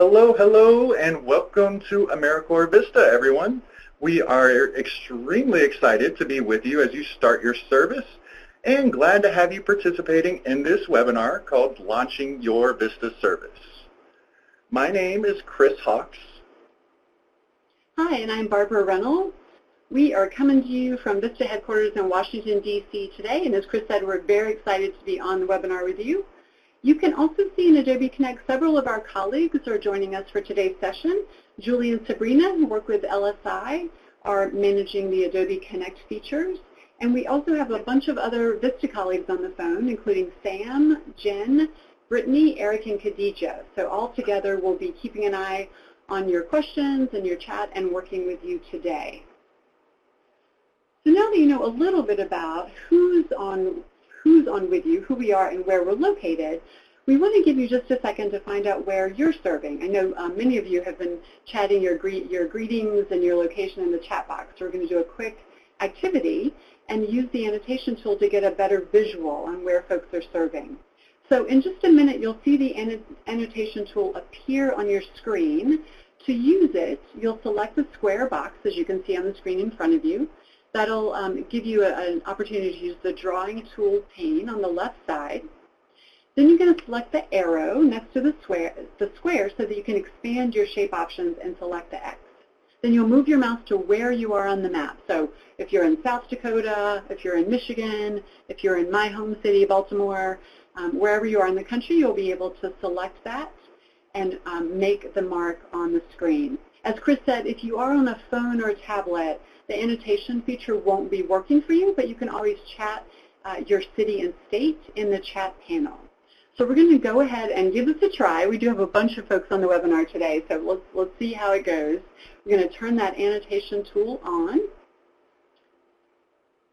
Hello, hello, and welcome to AmeriCorps VISTA, everyone. We are extremely excited to be with you as you start your service and glad to have you participating in this webinar called Launching Your VISTA Service. My name is Chris Hawks. Hi, and I'm Barbara Reynolds. We are coming to you from VISTA headquarters in Washington, D.C. today, and as Chris said, we're very excited to be on the webinar with you. You can also see in Adobe Connect several of our colleagues are joining us for today's session. Julie and Sabrina, who work with LSI, are managing the Adobe Connect features. And we also have a bunch of other VISTA colleagues on the phone, including Sam, Jen, Brittany, Eric, and Khadija. So all together, we'll be keeping an eye on your questions and your chat and working with you today. So now that you know a little bit about who's on with you, who we are, and where we're located, we want to give you just a second to find out where you're serving. I know many of you have been chatting your greetings and your location in the chat box. So we're going to do a quick activity and use the annotation tool to get a better visual on where folks are serving. So in just a minute, you'll see the annotation tool appear on your screen. To use it, you'll select the square box, as you can see on the screen in front of you. That'll give you an opportunity to use the drawing tool pane on the left side. Then you're going to select the arrow next to the square so that you can expand your shape options and select the X. Then you'll move your mouse to where you are on the map. So if you're in South Dakota, if you're in Michigan, if you're in my home city, Baltimore, wherever you are in the country, you'll be able to select that and make the mark on the screen. As Chris said, if you are on a phone or a tablet, the annotation feature won't be working for you, but you can always chat your city and state in the chat panel. So we're going to go ahead and give this a try. We do have a bunch of folks on the webinar today, so let's see how it goes. We're going to turn that annotation tool on.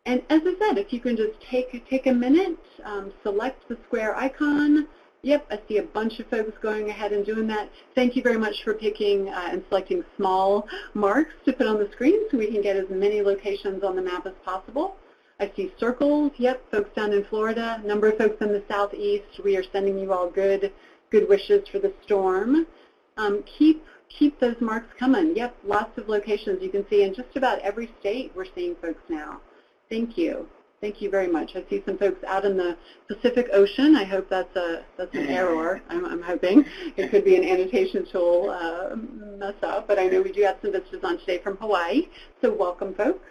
And as I said, if you can just take a minute, select the square icon. Yep, I see a bunch of folks going ahead and doing that. Thank you very much for picking and selecting small marks to put on the screen so we can get as many locations on the map as possible. I see circles. Yep, folks down in Florida. A number of folks in the southeast. We are sending you all good wishes for the storm. Keep those marks coming. Yep, lots of locations you can see in just about every state we're seeing folks now. Thank you. Thank you very much. I see some folks out in the Pacific Ocean. I hope that's an error. I'm hoping. It could be an annotation tool mess up, but I know we do have some visitors on today from Hawaii, so welcome, folks.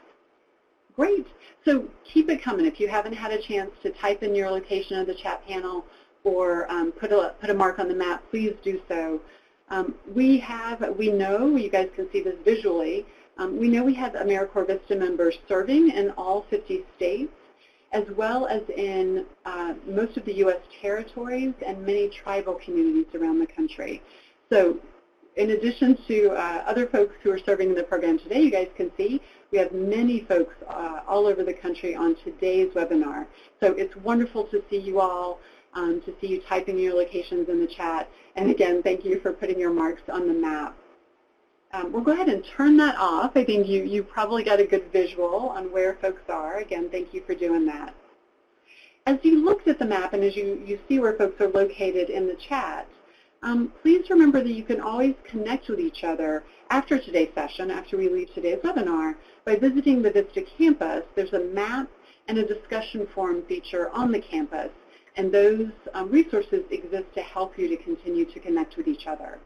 Great. So keep it coming. If you haven't had a chance to type in your location in the chat panel or put a mark on the map, please do so. We know, you guys can see this visually, we know we have AmeriCorps VISTA members serving in all 50 states, as well as in most of the U.S. territories and many tribal communities around the country. So in addition to other folks who are serving in the program today, you guys can see we have many folks all over the country on today's webinar. So it's wonderful to see you all, to see you typing your locations in the chat. And again, thank you for putting your marks on the map. We'll go ahead and turn that off. I think you probably got a good visual on where folks are. Again, thank you for doing that. As you looked at the map and as you see where folks are located in the chat, please remember that you can always connect with each other after today's session, after we leave today's webinar, by visiting the VISTA campus. There's a map and a discussion forum feature on the campus, and those resources exist to help you to continue to connect with each other.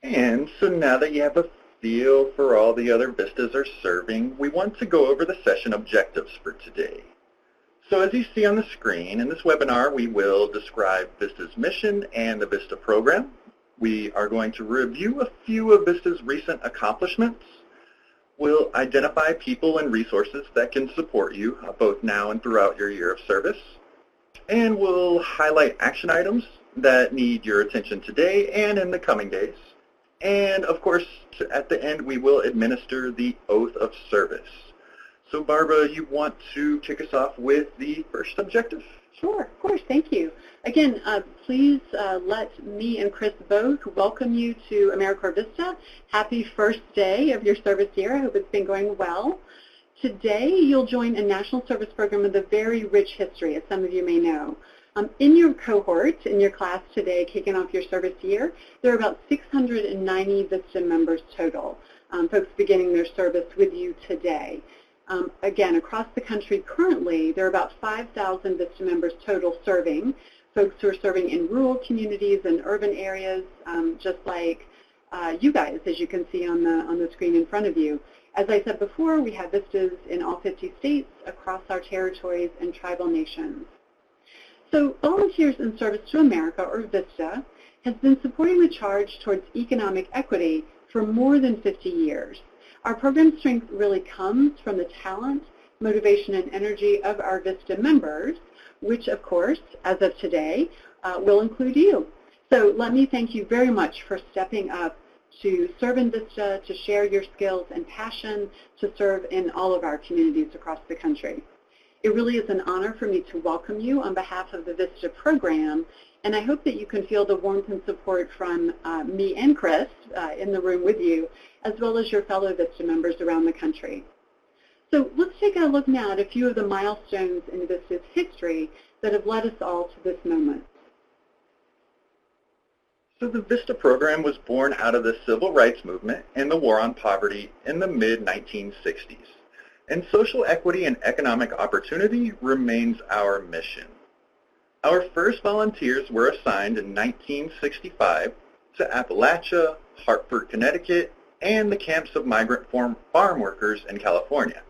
And so now that you have a feel for all the other VISTAs are serving, we want to go over the session objectives for today. So as you see on the screen, in this webinar, we will describe VISTA's mission and the VISTA program. We are going to review a few of VISTA's recent accomplishments. We'll identify people and resources that can support you both now and throughout your year of service. And we'll highlight action items that need your attention today and in the coming days. And of course, at the end, we will administer the oath of service. So Barbara, you want to kick us off with the first objective? Sure, of course, thank you. Again, please let me and Chris both welcome you to AmeriCorps VISTA. Happy first day of your service year. I hope it's been going well. Today, you'll join a national service program with a very rich history, as some of you may know. In your cohort, in your class today, kicking off your service year, there are about 690 VISTA members total, folks beginning their service with you today. Again, across the country currently, there are about 5,000 VISTA members total serving, folks who are serving in rural communities and urban areas, just like you guys, as you can see on the screen in front of you. As I said before, we have VISTAs in all 50 states, across our territories, and tribal nations. So Volunteers in Service to America, or VISTA, has been supporting the charge towards economic equity for more than 50 years. Our program strength really comes from the talent, motivation, and energy of our VISTA members, which, of course, as of today, will include you. So let me thank you very much for stepping up to serve in VISTA, to share your skills and passion to serve in all of our communities across the country. It really is an honor for me to welcome you on behalf of the VISTA program, and I hope that you can feel the warmth and support from me and Chris in the room with you, as well as your fellow VISTA members around the country. So let's take a look now at a few of the milestones in VISTA's history that have led us all to this moment. So the VISTA program was born out of the civil rights movement and the war on poverty in the mid-1960s. And social equity and economic opportunity remains our mission. Our first volunteers were assigned in 1965 to Appalachia, Hartford, Connecticut, and the camps of migrant farm workers in California.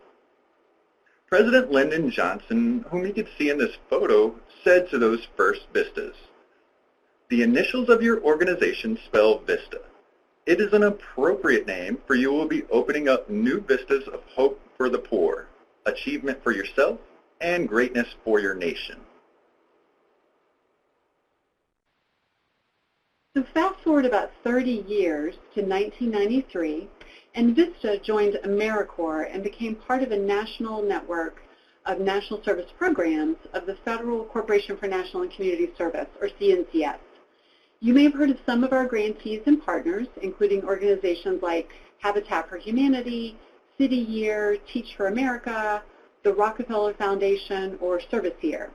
President Lyndon Johnson, whom you can see in this photo, said to those first VISTAs, "The initials of your organization spell VISTA. It is an appropriate name, for you will be opening up new vistas of hope for the poor, achievement for yourself, and greatness for your nation." So fast forward about 30 years to 1993, and VISTA joined AmeriCorps and became part of a national network of national service programs of the Federal Corporation for National and Community Service, or CNCS. You may have heard of some of our grantees and partners, including organizations like Habitat for Humanity, City Year, Teach for America, the Rockefeller Foundation, or Service Year.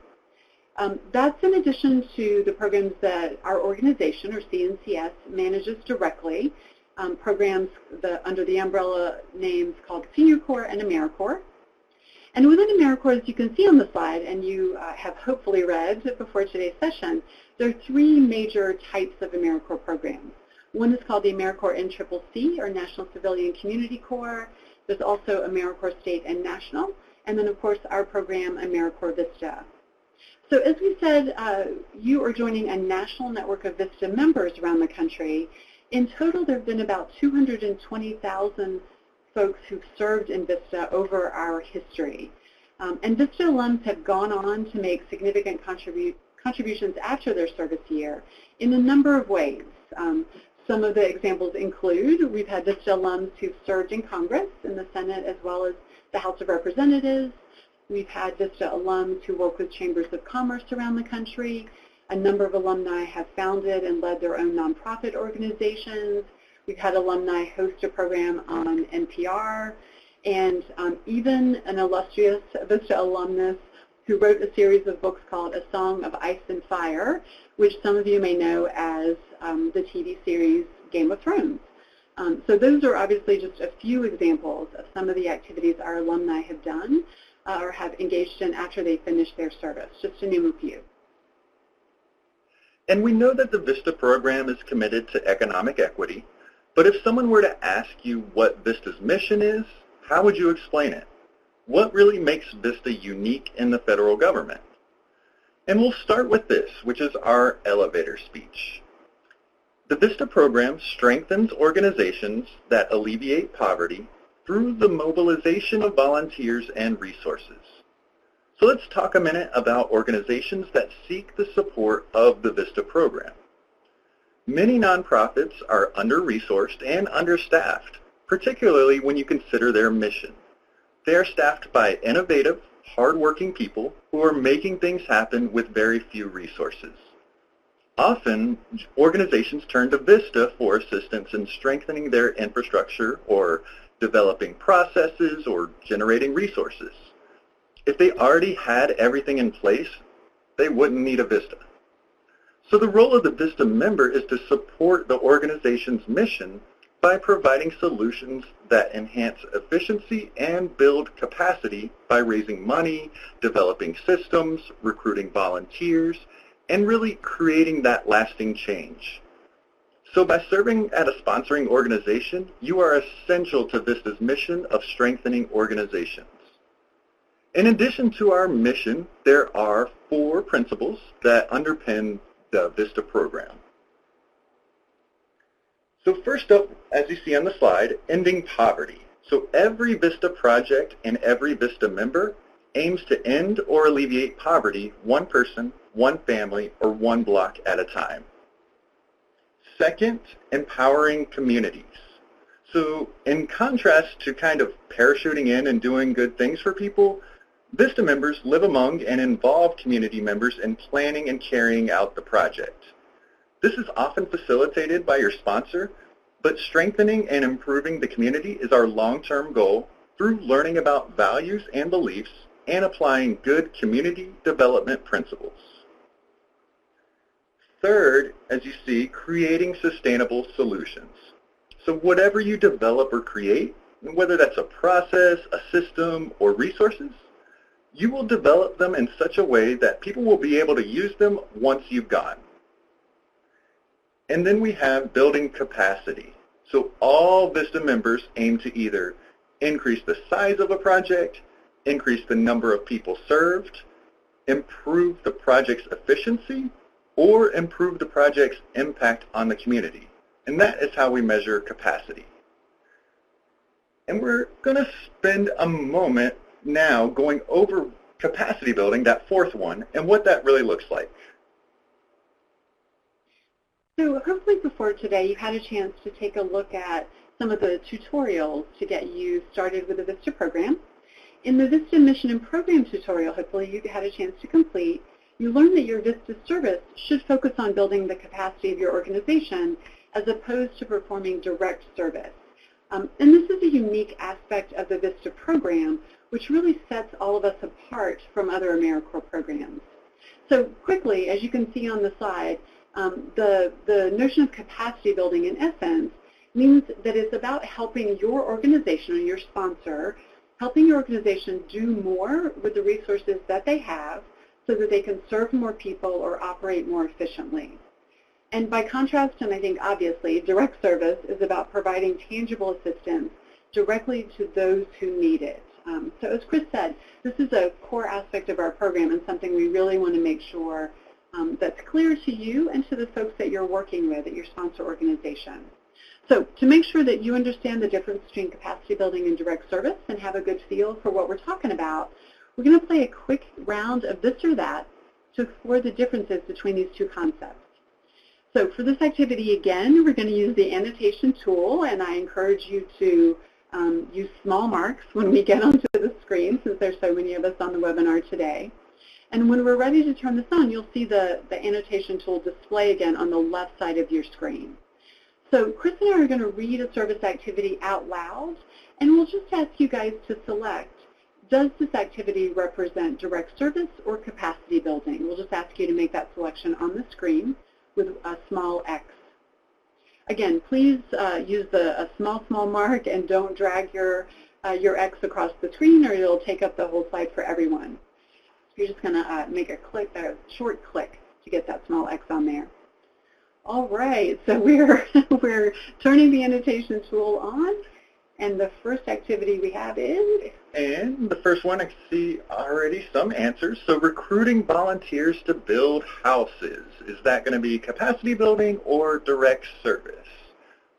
That's in addition to the programs that our organization, or CNCS, manages directly, programs under the umbrella names called Senior Corps and AmeriCorps. And within AmeriCorps, as you can see on the slide, and you have hopefully read before today's session, there are three major types of AmeriCorps programs. One is called the AmeriCorps NCCC, or National Civilian Community Corps. There's also AmeriCorps State and National, and then of course our program, AmeriCorps VISTA. So as we said, you are joining a national network of VISTA members around the country. In total, there have been about 220,000 folks who've served in VISTA over our history. And VISTA alums have gone on to make significant contributions after their service year in a number of ways. Some of the examples include we've had VISTA alums who've served in Congress, in the Senate, as well as the House of Representatives. We've had VISTA alums who work with chambers of commerce around the country. A number of alumni have founded and led their own nonprofit organizations. We've had alumni host a program on NPR, and even an illustrious VISTA alumnus who wrote a series of books called A Song of Ice and Fire, which some of you may know as the TV series Game of Thrones. So those are obviously just a few examples of some of the activities our alumni have done or have engaged in after they finish their service, just to name a few. And we know that the VISTA program is committed to economic equity, but if someone were to ask you what VISTA's mission is, how would you explain it? What really makes VISTA unique in the federal government? And we'll start with this, which is our elevator speech. The VISTA program strengthens organizations that alleviate poverty through the mobilization of volunteers and resources. So let's talk a minute about organizations that seek the support of the VISTA program. Many nonprofits are under-resourced and understaffed, particularly when you consider their mission. They are staffed by innovative, hardworking people who are making things happen with very few resources. Often, organizations turn to VISTA for assistance in strengthening their infrastructure or developing processes or generating resources. If they already had everything in place, they wouldn't need a VISTA. So the role of the VISTA member is to support the organization's mission by providing solutions that enhance efficiency and build capacity by raising money, developing systems, recruiting volunteers, and really creating that lasting change. So by serving at a sponsoring organization, you are essential to VISTA's mission of strengthening organizations. In addition to our mission, there are 4 principles that underpin the VISTA program. So first up, as you see on the slide, ending poverty. So every VISTA project and every VISTA member aims to end or alleviate poverty one person, one family, or one block at a time. Second, empowering communities. So in contrast to kind of parachuting in and doing good things for people, VISTA members live among and involve community members in planning and carrying out the project. This is often facilitated by your sponsor, but strengthening and improving the community is our long-term goal through learning about values and beliefs and applying good community development principles. Third, as you see, creating sustainable solutions. So whatever you develop or create, whether that's a process, a system, or resources, you will develop them in such a way that people will be able to use them once you've gone. And then we have building capacity. So all VISTA members aim to either increase the size of a project, increase the number of people served, improve the project's efficiency, or improve the project's impact on the community. And that is how we measure capacity. And we're going to spend a moment now going over capacity building, that 4th one, and what that really looks like. So hopefully before today you had a chance to take a look at some of the tutorials to get you started with the VISTA program. In the VISTA Mission and Program tutorial, hopefully you had a chance to complete, you learned that your VISTA service should focus on building the capacity of your organization as opposed to performing direct service. And this is a unique aspect of the VISTA program, which really sets all of us apart from other AmeriCorps programs. So quickly, as you can see on the slide, the notion of capacity building in essence means that it's about helping your organization or your sponsor, helping your organization do more with the resources that they have so that they can serve more people or operate more efficiently. And by contrast, and I think obviously, direct service is about providing tangible assistance directly to those who need it. So as Chris said, this is a core aspect of our program and something we really want to make sure that's clear to you and to the folks that you're working with at your sponsor organization. So to make sure that you understand the difference between capacity building and direct service and have a good feel for what we're talking about, we're going to play a quick round of this or that to explore the differences between these two concepts. So for this activity, again, we're going to use the annotation tool, and I encourage you to use small marks when we get onto the screen, since there's so many of us on the webinar today. And when we're ready to turn this on, you'll see the annotation tool display again on the left side of your screen. So Chris and I are going to read a service activity out loud, and we'll just ask you guys to select, does this activity represent direct service or capacity building? We'll just ask you to make that selection on the screen with a small X. Again, please use a small mark and don't drag your X across the screen or it'll take up the whole slide for everyone. So you're just going to make a short click to get that small X on there. All right, so we're turning the annotation tool on, and the first activity we have is? And the first one, I can see already some answers. So recruiting volunteers to build houses. Is that going to be capacity building or direct service?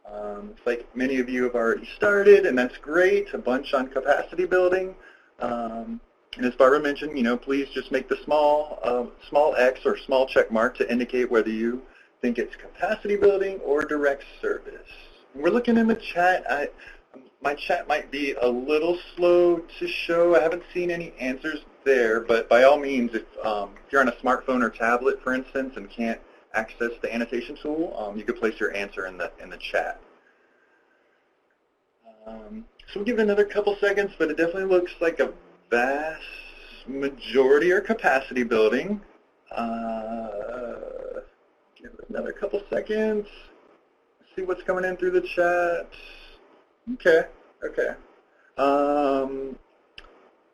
It's like many of you have already started, and that's great, a bunch on capacity building. And as Barbara mentioned, please just make the small X or small check mark to indicate whether you think it's capacity building or direct service. And we're looking in the chat. My chat might be a little slow to show. I haven't seen any answers there, but by all means, if you're on a smartphone or tablet, for instance, and can't access the annotation tool, you could place your answer in the chat. So we'll give it another couple seconds, but it definitely looks like a vast majority are capacity building. Give it another couple seconds. See what's coming in through the chat. Okay, okay.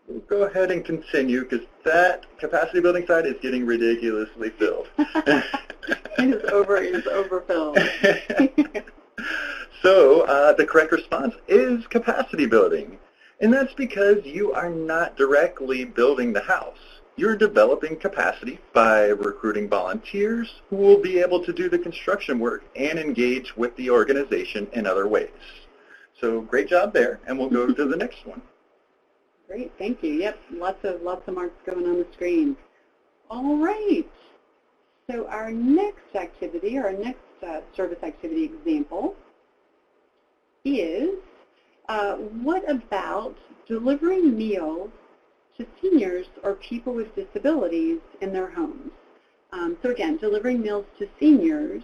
We'll go ahead and continue because that capacity building side is getting ridiculously filled. It is overfilled. So the correct response is capacity building. And that's because you are not directly building the house. You're developing capacity by recruiting volunteers who will be able to do the construction work and engage with the organization in other ways. So great job there, and we'll go to the next one. Great, thank you. Yep, lots of marks going on the screen. All right. So our next activity, our next service activity example is what about delivering meals to seniors or people with disabilities in their homes? So again, delivering meals to seniors,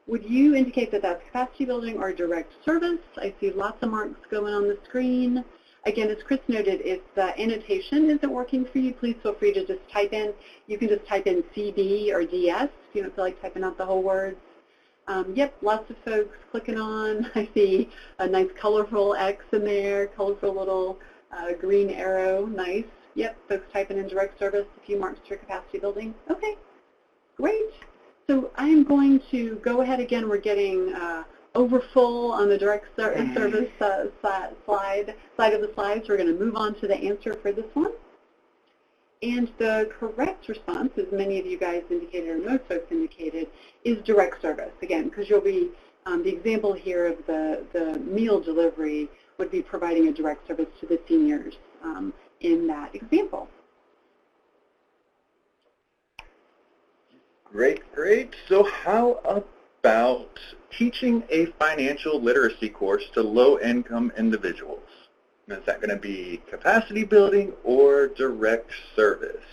would you indicate that that's capacity building or direct service? I see lots of marks going on the screen. Again, as Chris noted, if the annotation isn't working for you, please feel free to just type in. You can just type in CB or DS if you don't feel like typing out the whole words. Yep, lots of folks clicking on. I see a nice colorful X in there, colorful little green arrow. Nice. Yep, folks typing in direct service, a few marks for capacity building. Okay, great. So I'm going to go ahead again. We're getting overfull on the direct service side of the slides. We're going to move on to the answer for this one. And the correct response, as many of you guys indicated, or most folks indicated, is direct service. Again, because you'll be, the example here of the meal delivery would be providing a direct service to the seniors in that example. Great, great. So how about teaching a financial literacy course to low-income individuals? And is that going to be capacity building or direct service?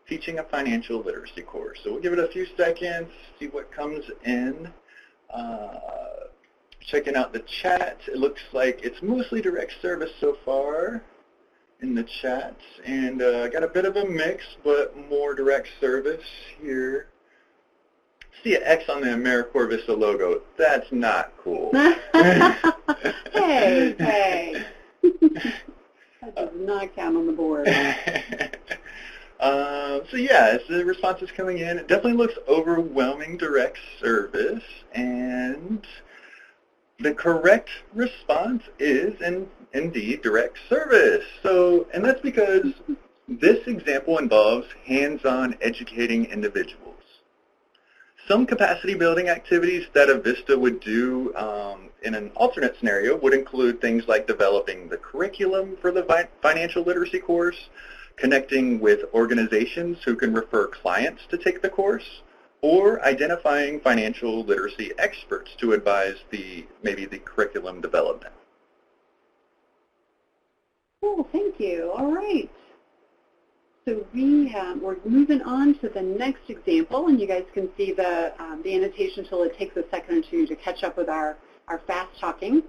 Teaching a financial literacy course. So we'll give it a few seconds, see what comes in. Checking out the chat, it looks like it's mostly direct service so far in the chat. And got a bit of a mix, but more direct service here. See an X on the AmeriCorps VISTA logo. That's not cool. Hey, hey. That does not count on the board. So yeah, as the response is coming in, it definitely looks overwhelming direct service, and the correct response is indeed direct service. So, and that's because this example involves hands-on educating individuals. Some capacity building activities that a VISTA would do in an alternate scenario would include things like developing the curriculum for the financial literacy course, connecting with organizations who can refer clients to take the course, or identifying financial literacy experts to advise maybe the curriculum development. Cool, thank you. All right. So we're moving on to the next example, and you guys can see the annotation tool. It takes a second or two to catch up with our fast talking.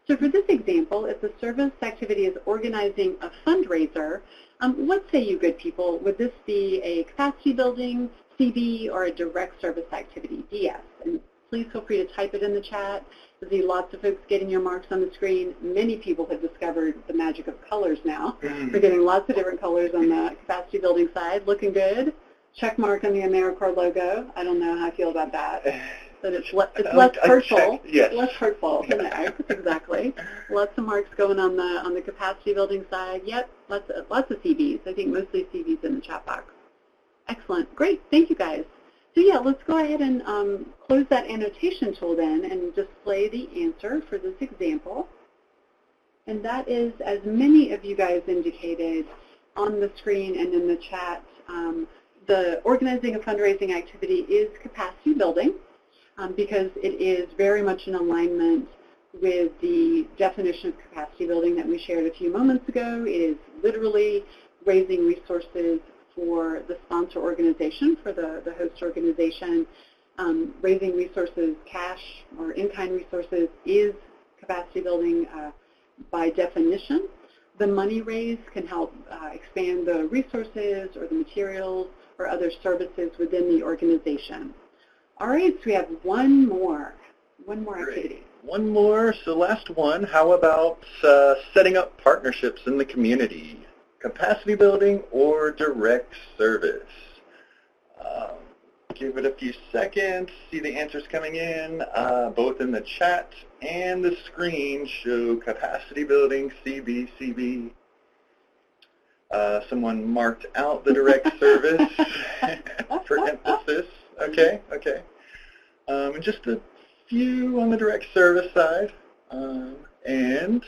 So for this example, if the service activity is organizing a fundraiser, what say you good people? Would this be a capacity building, CB, or a direct service activity, DS? And please feel free to type it in the chat. I see lots of folks getting your marks on the screen. Many people have discovered the magic of colors now. We're getting lots of different colors on the capacity building side. Looking good. Check mark on the AmeriCorps logo. I don't know how I feel about that. But it's less hurtful. Yes. Less hurtful than the X, exactly. Lots of marks going on the capacity building side. Yep, lots of CVs. I think mostly CVs in the chat box. Excellent. Great. Thank you, guys. So yeah, let's go ahead and close that annotation tool then and display the answer for this example. And that is, as many of you guys indicated on the screen and in the chat, the organizing a fundraising activity is capacity building because it is very much in alignment with the definition of capacity building that we shared a few moments ago. It is literally raising resources for the sponsor organization, for the host organization. Raising resources, cash or in-kind resources, is capacity building by definition. The money raised can help expand the resources or the materials or other services within the organization. All right, so we have one more activity. One more, so last one, how about setting up partnerships in the community? Capacity building or direct service? Give it a few seconds, see the answers coming in, both in the chat and the screen show capacity building, CB. Someone marked out the direct service for emphasis. Okay. And just a few on the direct service side. And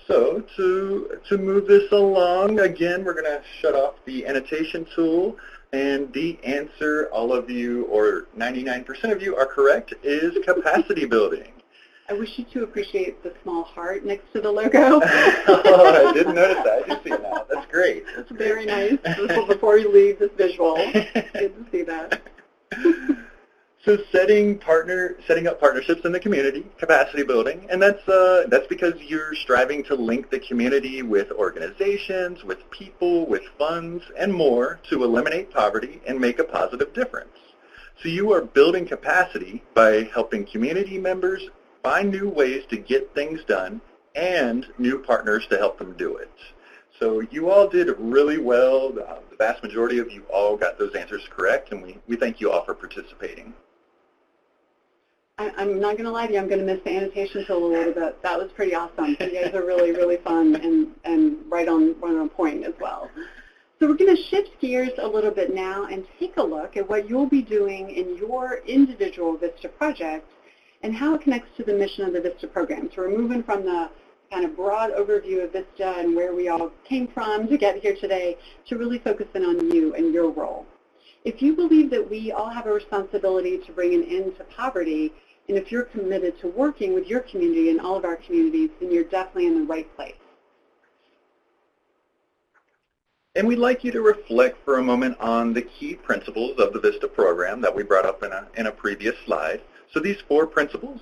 so to move this along, again, we're going to shut off the annotation tool. And the answer, all of you, or 99% of you, are correct, is capacity building. I wish you to appreciate the small heart next to the logo. Oh, I didn't notice that. I do see it now. That's great. That's very nice. Before you leave this visual, good to see that. So setting up partnerships in the community, capacity building, and that's because you're striving to link the community with organizations, with people, with funds, and more to eliminate poverty and make a positive difference. So you are building capacity by helping community members find new ways to get things done and new partners to help them do it. So you all did really well. The vast majority of you all got those answers correct, and we thank you all for participating. I'm not going to lie to you, I'm going to miss the annotation tool a little bit. That was pretty awesome. You guys are really, really fun and right on point as well. So we're going to shift gears a little bit now and take a look at what you'll be doing in your individual VISTA project and how it connects to the mission of the VISTA program. So we're moving from the kind of broad overview of VISTA and where we all came from to get here today to really focusing on you and your role. If you believe that we all have a responsibility to bring an end to poverty, and if you're committed to working with your community and all of our communities, then you're definitely in the right place. And we'd like you to reflect for a moment on the key principles of the VISTA program that we brought up in a previous slide. So these 4 principles,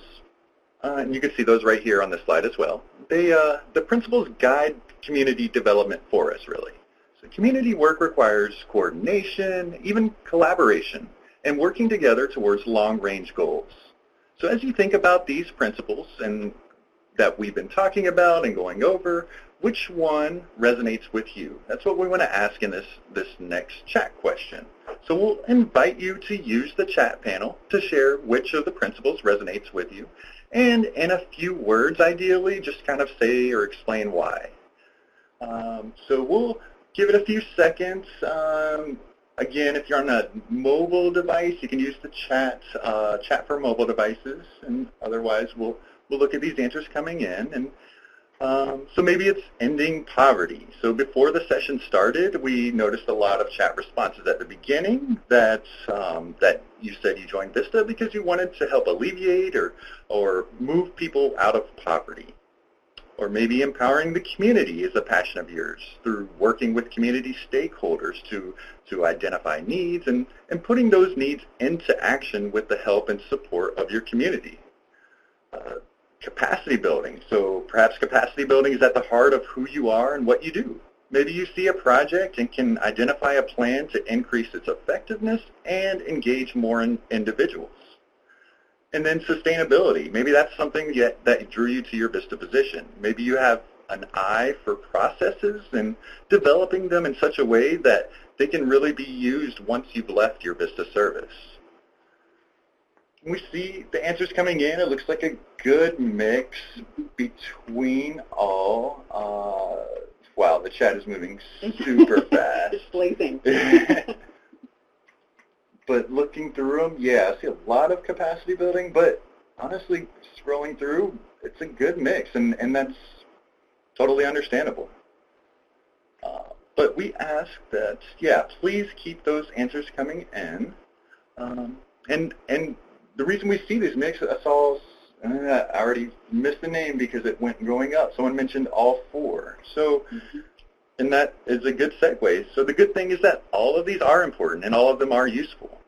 and you can see those right here on this slide as well, the principles guide community development for us, really. So community work requires coordination, even collaboration, and working together towards long-range goals. So as you think about these principles and that we've been talking about and going over, which one resonates with you? That's what we want to ask in this next chat question. So we'll invite you to use the chat panel to share which of the principles resonates with you, and in a few words, ideally, just kind of say or explain why. So we'll give it a few seconds. Again, if you're on a mobile device, you can use the chat for mobile devices, and otherwise we'll look at these answers coming in. And so maybe it's ending poverty. So before the session started, we noticed a lot of chat responses at the beginning that you said you joined VISTA because you wanted to help alleviate or move people out of poverty. Or maybe empowering the community is a passion of yours through working with community stakeholders to identify needs and putting those needs into action with the help and support of your community. Capacity building. So perhaps capacity building is at the heart of who you are and what you do. Maybe you see a project and can identify a plan to increase its effectiveness and engage more individuals. And then sustainability. Maybe that's something that drew you to your VISTA position. Maybe you have an eye for processes and developing them in such a way that they can really be used once you've left your VISTA service. We see the answers coming in. It looks like a good mix between all. Wow, the chat is moving super fast. It's blazing. But looking through them, yeah, I see a lot of capacity building, but honestly, scrolling through, it's a good mix, and that's totally understandable. But we ask that, yeah, please keep those answers coming in. And the reason we see these mix, I already missed the name because it went growing up. Someone mentioned all 4. So. And that is a good segue. So the good thing is that all of these are important and all of them are useful.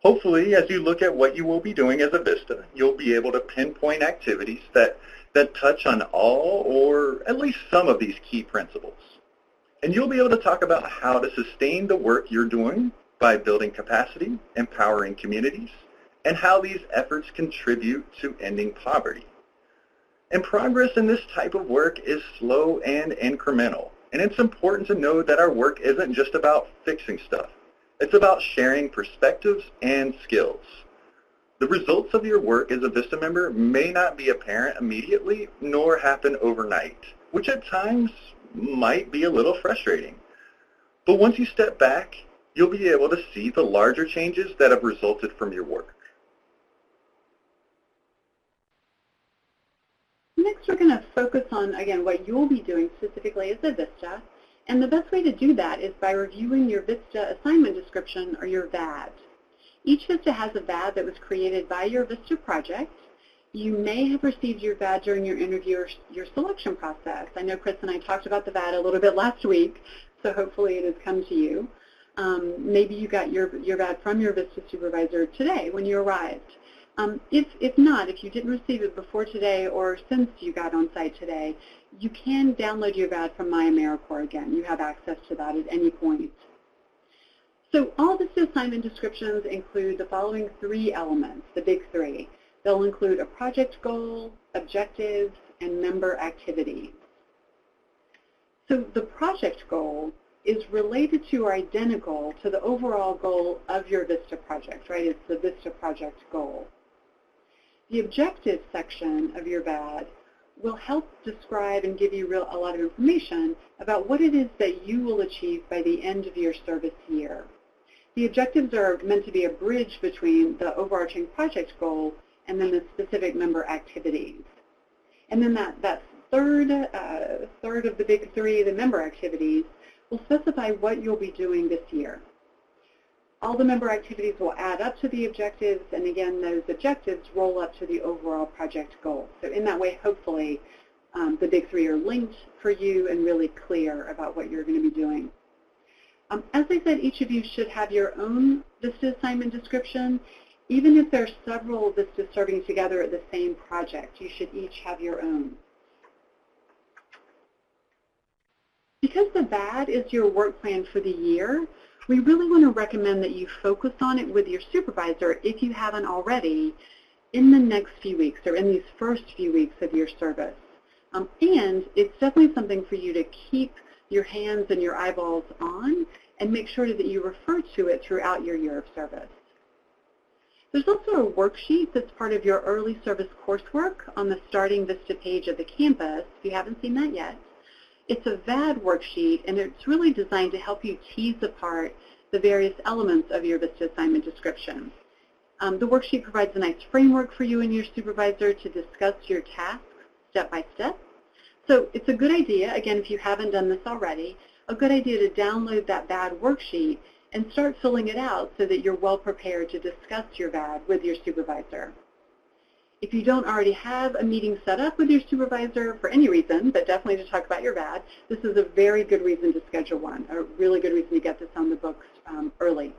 Hopefully, as you look at what you will be doing as a VISTA, you'll be able to pinpoint activities that touch on all or at least some of these key principles. And you'll be able to talk about how to sustain the work you're doing by building capacity, empowering communities, and how these efforts contribute to ending poverty. And progress in this type of work is slow and incremental. And it's important to know that our work isn't just about fixing stuff. It's about sharing perspectives and skills. The results of your work as a VISTA member may not be apparent immediately nor happen overnight, which at times might be a little frustrating. But once you step back, you'll be able to see the larger changes that have resulted from your work. Next, we're going to focus on, again, what you'll be doing specifically as a VISTA. And the best way to do that is by reviewing your VISTA assignment description, or your VAD. Each VISTA has a VAD that was created by your VISTA project. You may have received your VAD during your interview or your selection process. I know Chris and I talked about the VAD a little bit last week, so hopefully it has come to you. Maybe you got your VAD from your VISTA supervisor today when you arrived. If not, if you didn't receive it before today or since you got on site today, you can download your VAD from My AmeriCorps again. You have access to that at any point. So all VISTA assignment descriptions include the following three elements, the big three. They'll include a project goal, objectives, and member activities. So the project goal is related to or identical to the overall goal of your VISTA project, right? It's the VISTA project goal. The objectives section of your VAD will help describe and give you a lot of information about what it is that you will achieve by the end of your service year. The objectives are meant to be a bridge between the overarching project goal and then the specific member activities. And then that third of the big three, the member activities, will specify what you'll be doing this year. All the member activities will add up to the objectives, and again, those objectives roll up to the overall project goal. So in that way, hopefully, the big three are linked for you and really clear about what you're going to be doing. As I said, each of you should have your own VISTA assignment description. Even if there are several VISTAs serving together at the same project, you should each have your own. Because the VAD is your work plan for the year, we really want to recommend that you focus on it with your supervisor, if you haven't already, in the next few weeks or in these first few weeks of your service. And it's definitely something for you to keep your hands and your eyeballs on and make sure that you refer to it throughout your year of service. There's also a worksheet that's part of your early service coursework on the Starting VISTA page of the campus, if you haven't seen that yet. It's a VAD worksheet, and it's really designed to help you tease apart the various elements of your VISTA assignment description. The worksheet provides a nice framework for you and your supervisor to discuss your tasks step by step. So it's a good idea, again, if you haven't done this already, a good idea to download that VAD worksheet and start filling it out so that you're well prepared to discuss your VAD with your supervisor. If you don't already have a meeting set up with your supervisor for any reason, but definitely to talk about your VAD, this is a very good reason to schedule one, a really good reason to get this on the books early.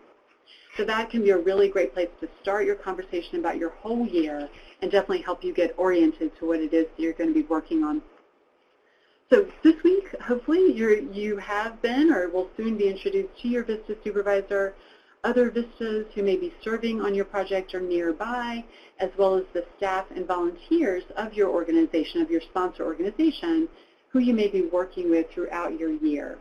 So that can be a really great place to start your conversation about your whole year and definitely help you get oriented to what it is that you're going to be working on. So this week, hopefully, you have been or will soon be introduced to your VISTA supervisor, other VISTAs who may be serving on your project or nearby, as well as the staff and volunteers of your organization, of your sponsor organization, who you may be working with throughout your year.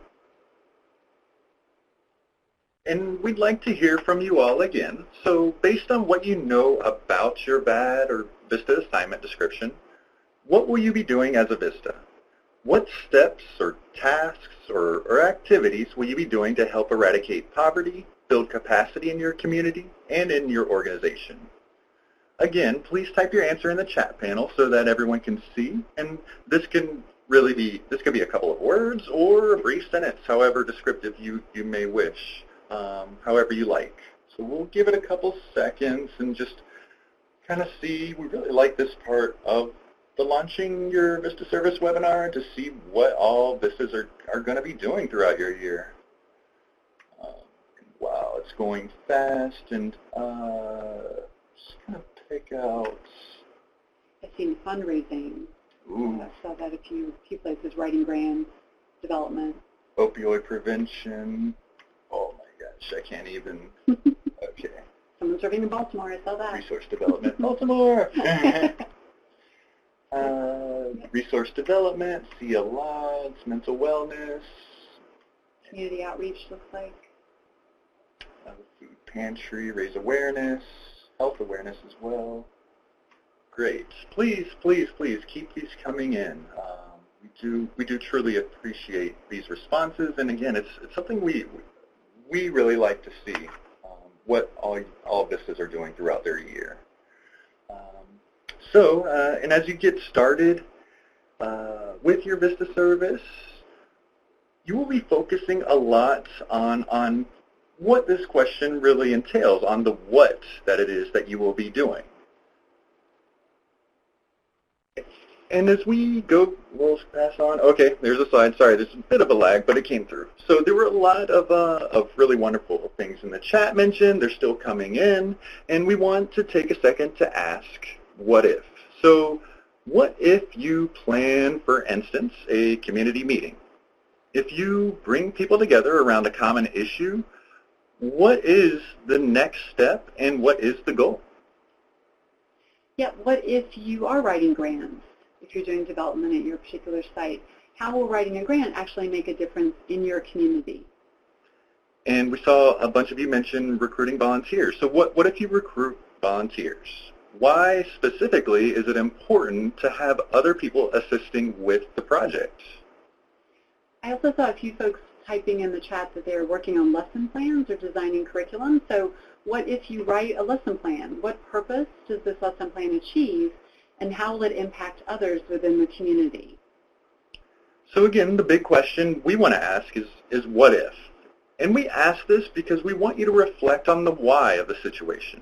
And we'd like to hear from you all again. So based on what you know about your VAD or VISTA assignment description, what will you be doing as a VISTA? What steps or tasks or activities will you be doing to help eradicate poverty, build capacity in your community and in your organization? Again, please type your answer in the chat panel so that everyone can see, and this can be a couple of words or a brief sentence, however descriptive you may wish, however you like. So we'll give it a couple seconds and just kind of see. We really like this part of the Launching Your VISTA Service webinar to see what all VISTAs are going to be doing throughout your year. Wow, it's going fast, and just going to pick out. I've seen fundraising. Ooh. I saw that a few places, writing grants, development. Opioid prevention. Oh my gosh, I can't even. Okay. Someone serving in Baltimore, I saw that. Resource development, Baltimore. Resource development, see a lot, mental wellness. Community outreach looks like. Food pantry, raise awareness, health awareness as well. Great. Please, please, please keep these coming in. We do truly appreciate these responses, and again, it's something we really like to see what all VISTAs are doing throughout their year. And as you get started with your VISTA service, you will be focusing a lot on what this question really entails, on the what that it is that you will be doing. And as we go, we'll pass on. Okay, there's a slide. Sorry, there's a bit of a lag, but it came through. So there were a lot of really wonderful things in the chat mentioned. They're still coming in. And we want to take a second to ask, what if? So what if you plan, for instance, a community meeting? If you bring people together around a common issue, what is the next step and what is the goal? Yeah, what if you are writing grants? If you're doing development at your particular site, how will writing a grant actually make a difference in your community? And we saw a bunch of you mention recruiting volunteers. So what if you recruit volunteers? Why specifically is it important to have other people assisting with the project? I also saw a few folks typing in the chat that they're working on lesson plans or designing curriculum. So what if you write a lesson plan? What purpose does this lesson plan achieve, and how will it impact others within the community? So again, the big question we want to ask is what if? And we ask this because we want you to reflect on the why of the situation.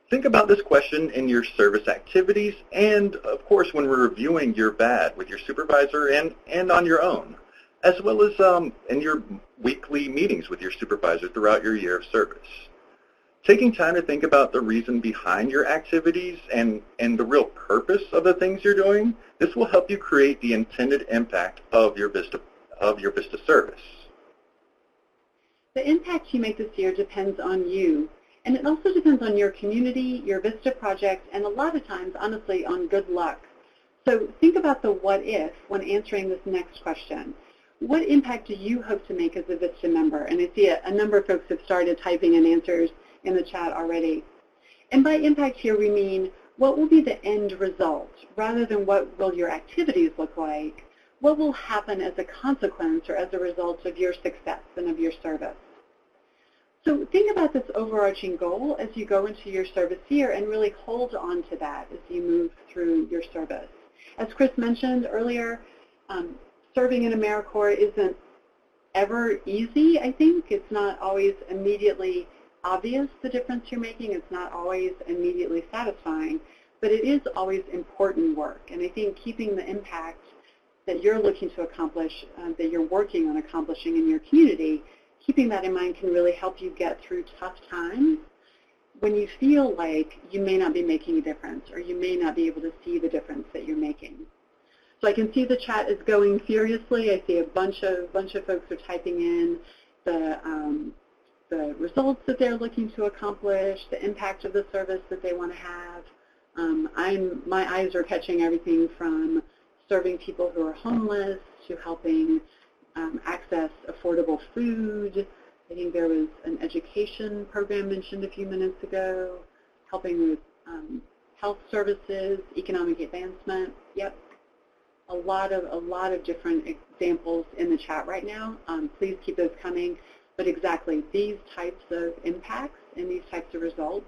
Think about this question in your service activities and, of course, when we're reviewing your BAD with your supervisor and on your own, as well as in your weekly meetings with your supervisor throughout your year of service. Taking time to think about the reason behind your activities and the real purpose of the things you're doing, this will help you create the intended impact of your VISTA service. The impact you make this year depends on you, and it also depends on your community, your VISTA project, and a lot of times, honestly, on good luck. So think about the what if when answering this next question. What impact do you hope to make as a VISTA member? And I see a number of folks have started typing in answers in the chat already. And by impact here, we mean what will be the end result, rather than what will your activities look like, what will happen as a consequence or as a result of your success and of your service. So think about this overarching goal as you go into your service year and really hold on to that as you move through your service. As Chris mentioned earlier, serving in AmeriCorps isn't ever easy, I think. It's not always immediately obvious the difference you're making. It's not always immediately satisfying, but it is always important work. And I think keeping the impact that you're looking to accomplish, that you're working on accomplishing in your community, keeping that in mind can really help you get through tough times when you feel like you may not be making a difference or you may not be able to see the difference that you're making. So I can see the chat is going furiously. I see a bunch of folks are typing in the results that they're looking to accomplish, the impact of the service that they want to have. My eyes are catching everything from serving people who are homeless to helping access affordable food. I think there was an education program mentioned a few minutes ago, helping with health services, economic advancement. Yep, a lot of different examples in the chat right now. Please keep those coming. But exactly, these types of impacts and these types of results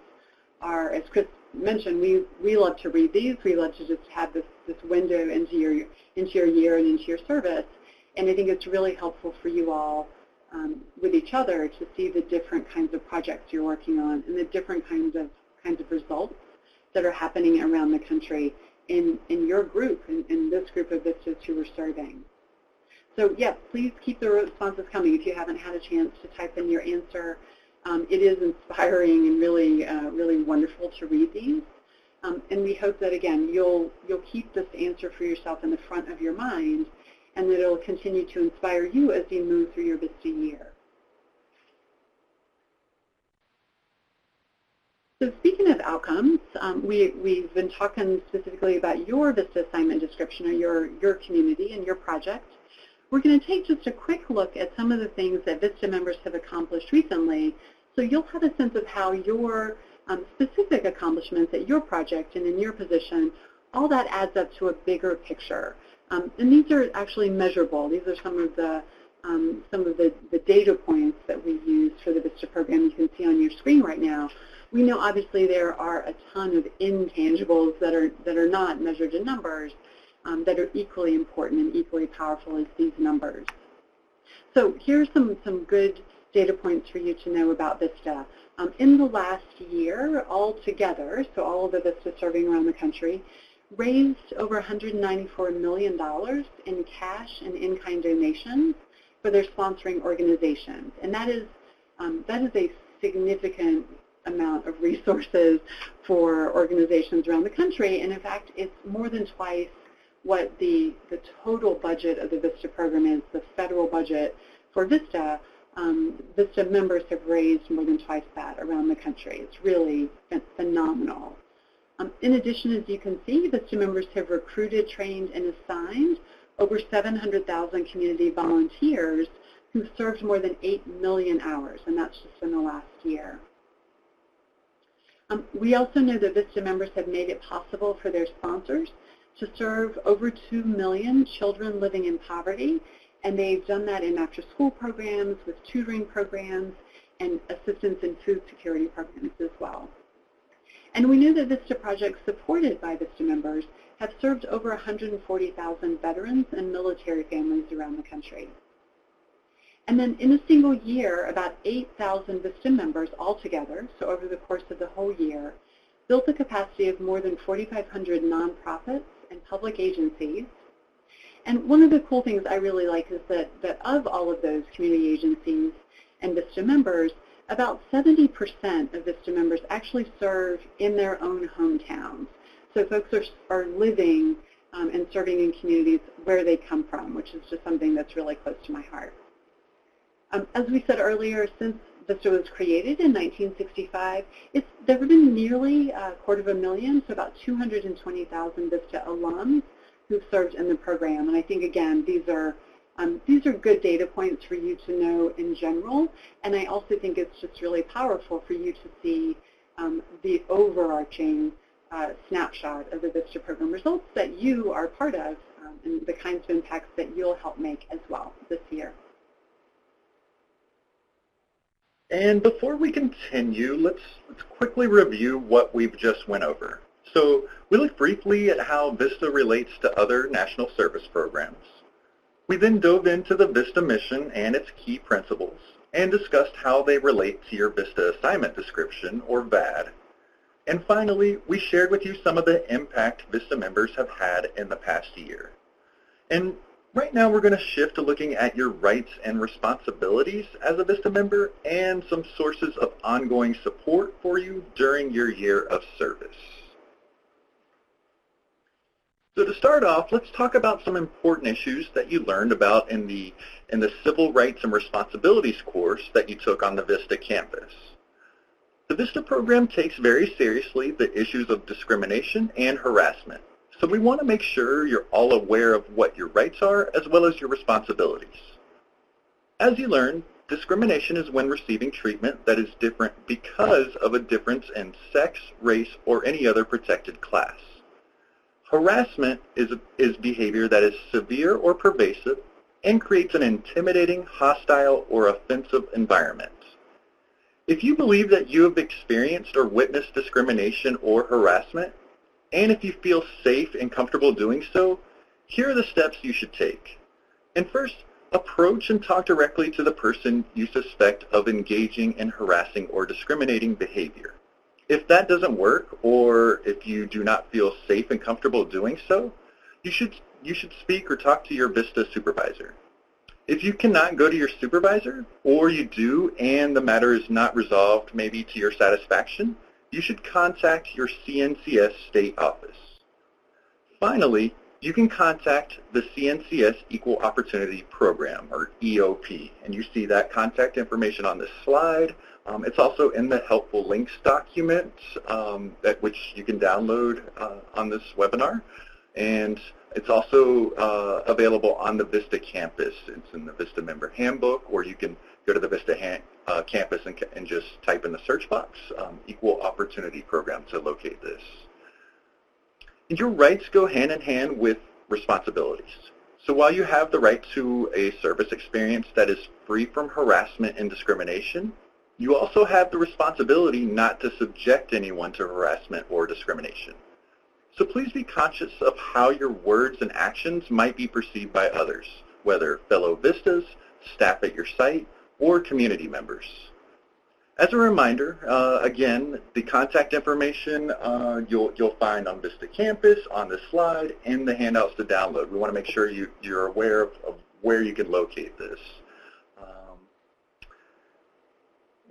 are, as Chris mentioned, we love to read these. We love to just have this window into your year and into your service. And I think it's really helpful for you all with each other to see the different kinds of projects you're working on and the different kinds of results that are happening around the country in your group, in this group of VISTAs who we're serving. So yes, please keep the responses coming if you haven't had a chance to type in your answer. It is inspiring and really, really wonderful to read these. And we hope that, again, you'll keep this answer for yourself in the front of your mind and that it will continue to inspire you as you move through your VISTA year. So speaking of outcomes, we've been talking specifically about your VISTA assignment description or your community and your project. We're going to take just a quick look at some of the things that VISTA members have accomplished recently, so you'll have a sense of how your specific accomplishments at your project and in your position, all that adds up to a bigger picture. And these are actually measurable. These are some of the data points that we use for the VISTA program you can see on your screen right now. We know obviously there are a ton of intangibles that are not measured in numbers that are equally important and equally powerful as these numbers. So here's some good data points for you to know about VISTA. In the last year, altogether, so all of the VISTA serving around the country, raised over $194 million in cash and in-kind donations for their sponsoring organizations. And that is a significant amount of resources for organizations around the country. And in fact, it's more than twice what the total budget of the VISTA program is, the federal budget for VISTA. VISTA members have raised more than twice that around the country. It's really phenomenal. In addition, as you can see, VISTA members have recruited, trained, and assigned over 700,000 community volunteers who've served more than 8 million hours, and that's just in the last year. We also know that VISTA members have made it possible for their sponsors to serve over 2 million children living in poverty, and they've done that in after-school programs, with tutoring programs, and assistance in food security programs as well. And we know that VISTA projects supported by VISTA members have served over 140,000 veterans and military families around the country. And then in a single year, about 8,000 VISTA members altogether, so over the course of the whole year, built the capacity of more than 4,500 nonprofits and public agencies. And one of the cool things I really like is that of all of those community agencies and VISTA members, about 70% of VISTA members actually serve in their own hometowns. So folks are living and serving in communities where they come from, which is just something that's really close to my heart. As we said earlier, since VISTA was created in 1965, there have been nearly 250,000, so about 220,000 VISTA alums who've served in the program. And I think, again, these are good data points for you to know in general, and I also think it's just really powerful for you to see the overarching snapshot of the VISTA program results that you are part of and the kinds of impacts that you'll help make as well this year. And before we continue, let's quickly review what we've just went over. So we looked briefly at how VISTA relates to other national service programs. We then dove into the VISTA mission and its key principles and discussed how they relate to your VISTA assignment description, or VAD. And finally, we shared with you some of the impact VISTA members have had in the past year. And right now we're going to shift to looking at your rights and responsibilities as a VISTA member and some sources of ongoing support for you during your year of service. So to start off, let's talk about some important issues that you learned about in the Civil Rights and Responsibilities course that you took on the VISTA campus. The VISTA program takes very seriously the issues of discrimination and harassment. So we want to make sure you're all aware of what your rights are as well as your responsibilities. As you learn, discrimination is when receiving treatment that is different because of a difference in sex, race, or any other protected class. Harassment is behavior that is severe or pervasive and creates an intimidating, hostile, or offensive environment. If you believe that you have experienced or witnessed discrimination or harassment, and if you feel safe and comfortable doing so, here are the steps you should take. And first, approach and talk directly to the person you suspect of engaging in harassing or discriminating behavior. If that doesn't work, or if you do not feel safe and comfortable doing so, you should speak or talk to your VISTA supervisor. If you cannot go to your supervisor, or you do and the matter is not resolved maybe to your satisfaction, you should contact your CNCS state office. Finally, you can contact the CNCS Equal Opportunity Program, or EOP, and you see that contact information on this slide, It's also in the helpful links document which you can download on this webinar. And it's also available on the VISTA campus. It's in the VISTA member handbook, or you can go to the VISTA campus and just type in the search box, Equal Opportunity Program, to locate this. And your rights go hand in hand with responsibilities. So while you have the right to a service experience that is free from harassment and discrimination, you also have the responsibility not to subject anyone to harassment or discrimination. So please be conscious of how your words and actions might be perceived by others, whether fellow VISTAs, staff at your site, or community members. As a reminder, again, the contact information you'll find on VISTA Campus, on this slide, and the handouts to download. We want to make sure you're aware of where you can locate this.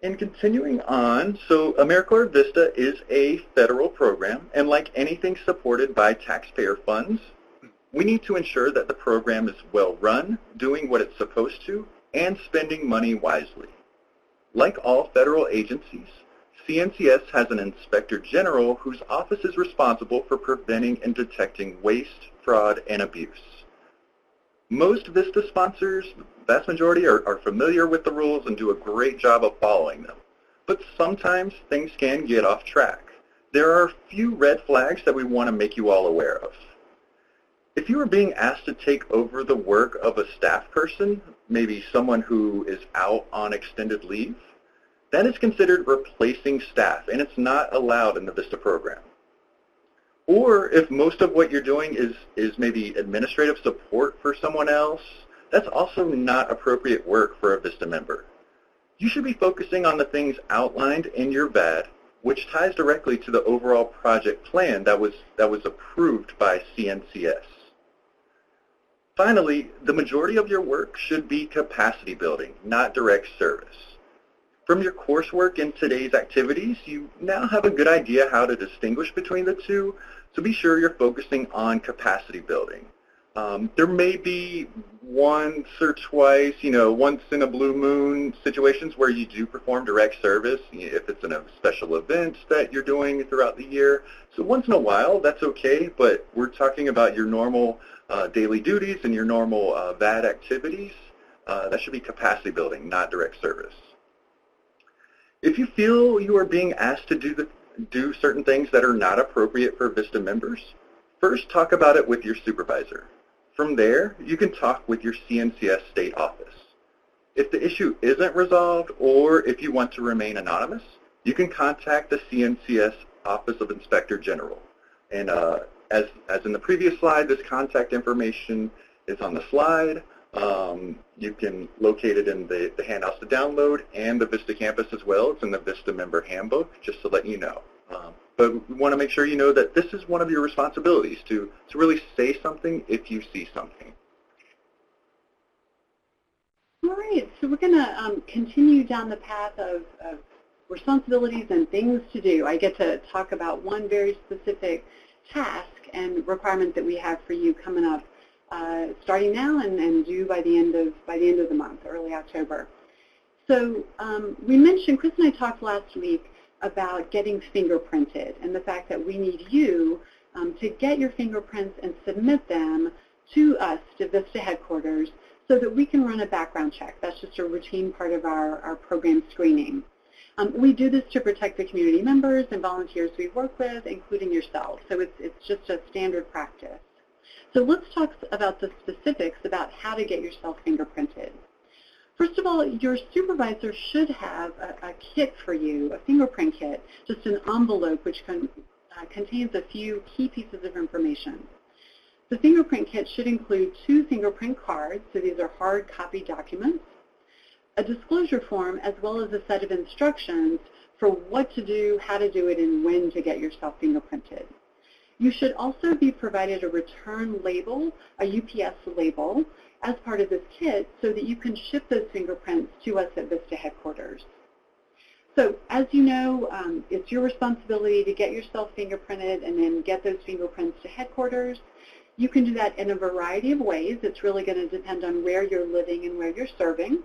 And continuing on, so AmeriCorps VISTA is a federal program, and like anything supported by taxpayer funds, we need to ensure that the program is well run, doing what it's supposed to, and spending money wisely. Like all federal agencies, CNCS has an Inspector General whose office is responsible for preventing and detecting waste, fraud, and abuse. Most VISTA sponsors, the vast majority, are familiar with the rules and do a great job of following them. But sometimes things can get off track. There are a few red flags that we want to make you all aware of. If you are being asked to take over the work of a staff person, maybe someone who is out on extended leave, that is considered replacing staff, and it's not allowed in the VISTA program. Or if most of what you're doing is maybe administrative support for someone else, that's also not appropriate work for a VISTA member. You should be focusing on the things outlined in your VAD, which ties directly to the overall project plan that was approved by CNCS. Finally, the majority of your work should be capacity building, not direct service. From your coursework in today's activities, you now have a good idea how to distinguish between the two, so be sure you're focusing on capacity building. There may be once or twice, once in a blue moon situations where you do perform direct service, if it's in a special event that you're doing throughout the year. So once in a while, that's okay, but we're talking about your normal daily duties and your normal VAD activities. That should be capacity building, not direct service. If you feel you are being asked to do certain things that are not appropriate for VISTA members, first talk about it with your supervisor. From there, you can talk with your CNCS state office. If the issue isn't resolved, or if you want to remain anonymous, you can contact the CNCS Office of Inspector General. And as in the previous slide, this contact information is on the slide. You can locate it in the handouts to download and the VISTA campus as well. It's in the VISTA member handbook, just to let you know. But we want to make sure you know that this is one of your responsibilities, to really say something if you see something. All right, so we're going to continue down the path of responsibilities and things to do. I get to talk about one very specific task and requirement that we have for you coming up starting now and due by the end of the month, early October. So we mentioned, Chris and I talked last week about getting fingerprinted and the fact that we need you to get your fingerprints and submit them to us, to VISTA headquarters, so that we can run a background check. That's just a routine part of our program screening. We do this to protect the community members and volunteers we work with, including yourself. So it's just a standard practice. So let's talk about the specifics about how to get yourself fingerprinted. First of all, your supervisor should have a kit for you, a fingerprint kit, just an envelope which contains a few key pieces of information. The fingerprint kit should include 2 fingerprint cards, so these are hard copy documents, a disclosure form, as well as a set of instructions for what to do, how to do it, and when to get yourself fingerprinted. You should also be provided a return label, a UPS label, as part of this kit so that you can ship those fingerprints to us at VISTA headquarters. So as you know, it's your responsibility to get yourself fingerprinted and then get those fingerprints to headquarters. You can do that in a variety of ways. It's really going to depend on where you're living and where you're serving.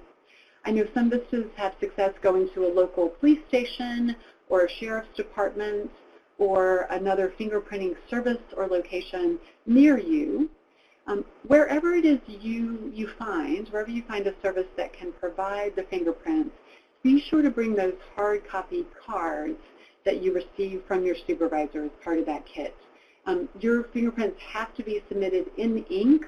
I know some VISTAs have success going to a local police station or a sheriff's department or another fingerprinting service or location near you. Wherever it is wherever you find a service that can provide the fingerprints, be sure to bring those hard copy cards that you receive from your supervisor as part of that kit. Your fingerprints have to be submitted in ink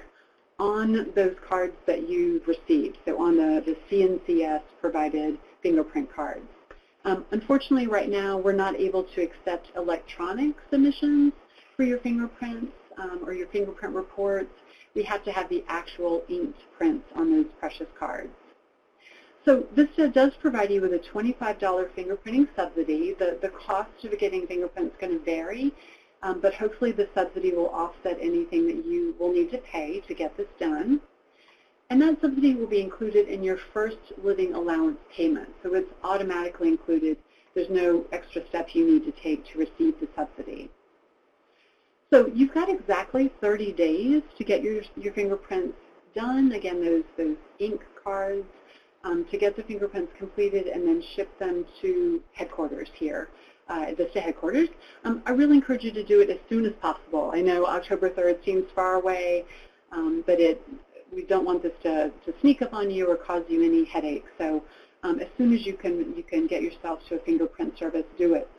on those cards that you've received, so on the CNCS provided fingerprint cards. Unfortunately, right now, we're not able to accept electronic submissions for your fingerprints or your fingerprint reports. We have to have the actual inked prints on those precious cards. So VISTA does provide you with a $25 fingerprinting subsidy. The cost of getting fingerprints is going to vary, but hopefully the subsidy will offset anything that you will need to pay to get this done. And that subsidy will be included in your first living allowance payment. So it's automatically included. There's no extra step you need to take to receive the subsidy. So you've got exactly 30 days to get your fingerprints done. Again, those ink cards, to get the fingerprints completed and then ship them to headquarters here, VISTA headquarters. I really encourage you to do it as soon as possible. I know October 3rd seems far away, but we don't want this to sneak up on you or cause you any headaches. So as soon as you can get yourself to a fingerprint service, do it.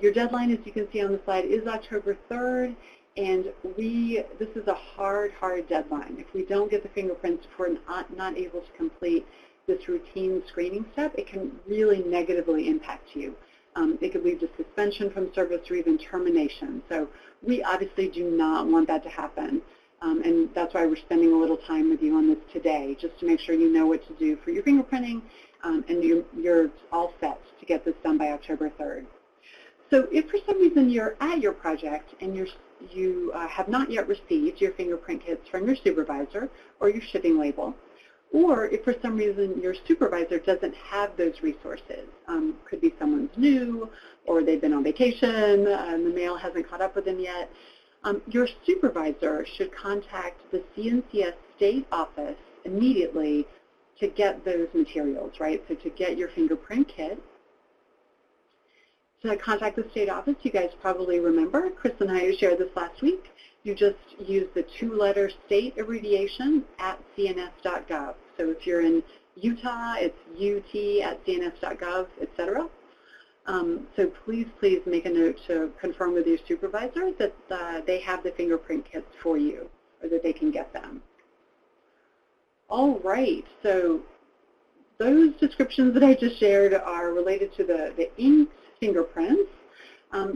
Your deadline, as you can see on the slide, is October 3rd, and this is a hard deadline. If we don't get the fingerprints, if we're not able to complete this routine screening step, it can really negatively impact you. It could lead to suspension from service or even termination. So we obviously do not want that to happen. And that's why we're spending a little time with you on this today, just to make sure you know what to do for your fingerprinting, and you're all set to get this done by October 3rd. So if for some reason you're at your project and you have not yet received your fingerprint kits from your supervisor or your shipping label, or if for some reason your supervisor doesn't have those resources, could be someone's new or they've been on vacation and the mail hasn't caught up with them yet, your supervisor should contact the CNCS state office immediately to get those materials, right? So to get your fingerprint kit. To contact the state office, you guys probably remember, Chris and I shared this last week, you just use the two-letter state abbreviation at cns.gov. So if you're in Utah, it's ut@cns.gov, etc. So please make a note to confirm with your supervisor that they have the fingerprint kits for you, or that they can get them. All right, so those descriptions that I just shared are related to the inked fingerprints.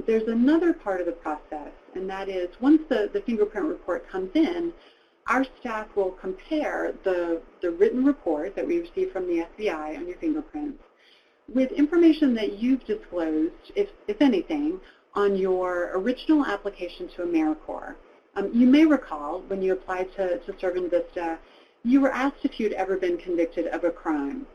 There's another part of the process, and that is once the fingerprint report comes in, our staff will compare the written report that we received from the FBI on your fingerprints with information that you've disclosed, if anything, on your original application to AmeriCorps. You may recall when you applied to serve in VISTA, you were asked if you'd ever been convicted of a crime.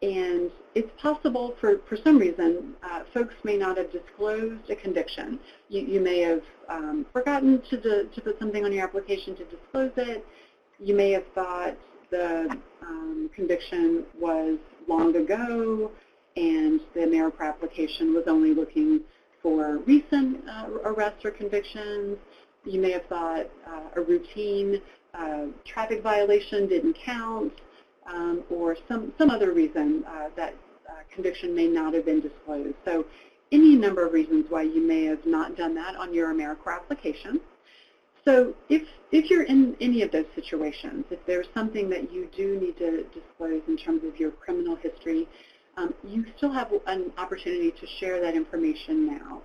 And it's possible for some reason folks may not have disclosed a conviction. You may have forgotten to put something on your application to disclose it. You may have thought the conviction was long ago and the AmeriCorps application was only looking for recent arrests or convictions. You may have thought a routine traffic violation didn't count. Or some other reason that conviction may not have been disclosed. So any number of reasons why you may have not done that on your AmeriCorps application. So if you're in any of those situations, if there's something that you do need to disclose in terms of your criminal history, you still have an opportunity to share that information now.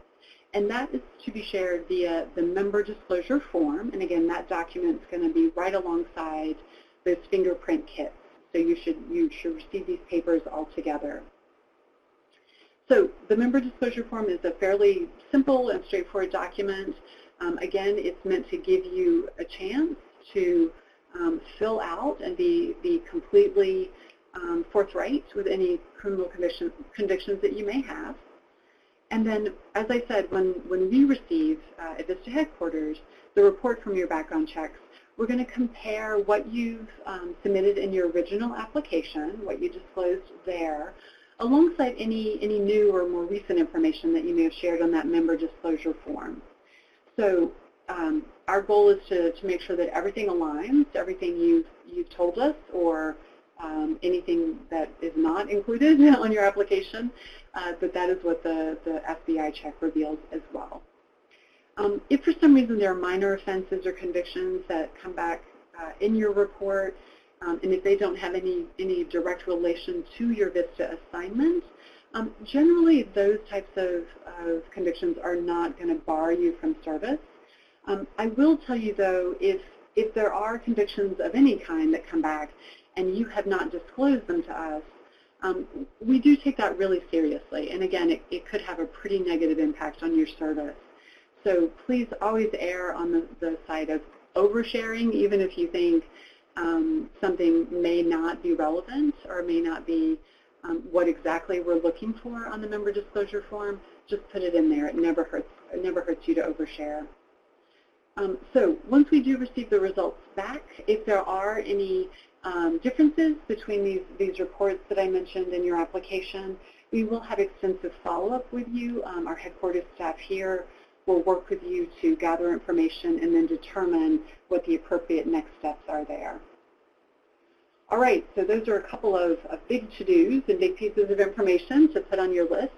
And that is to be shared via the member disclosure form. And again, that document is going to be right alongside those fingerprint kits. So you should receive these papers all together. So the member disclosure form is a fairly simple and straightforward document. Again, it's meant to give you a chance to fill out and be completely forthright with any criminal convictions that you may have. And then, as I said, when we receive at VISTA headquarters the report from your background checks, We're going to compare what you've submitted in your original application, what you disclosed there, alongside any new or more recent information that you may have shared on that member disclosure form. So our goal is to make sure that everything aligns, everything you've told us, or anything that is not included on your application, but that is what the FBI check reveals as well. If for some reason there are minor offenses or convictions that come back in your report, and if they don't have any direct relation to your VISTA assignment, generally those types of convictions are not going to bar you from service. I will tell you, though, if there are convictions of any kind that come back and you have not disclosed them to us, we do take that really seriously. And again, it could have a pretty negative impact on your service. So please always err on the side of oversharing, even if you think something may not be relevant or may not be what exactly we're looking for on the member disclosure form. Just put it in there. It never hurts you to overshare. So once we do receive the results back, if there are any differences between these reports that I mentioned in your application, we will have extensive follow-up with you. Our headquarters staff here will work with you to gather information and then determine what the appropriate next steps are there. All right, so those are a couple of big to-dos and big pieces of information to put on your list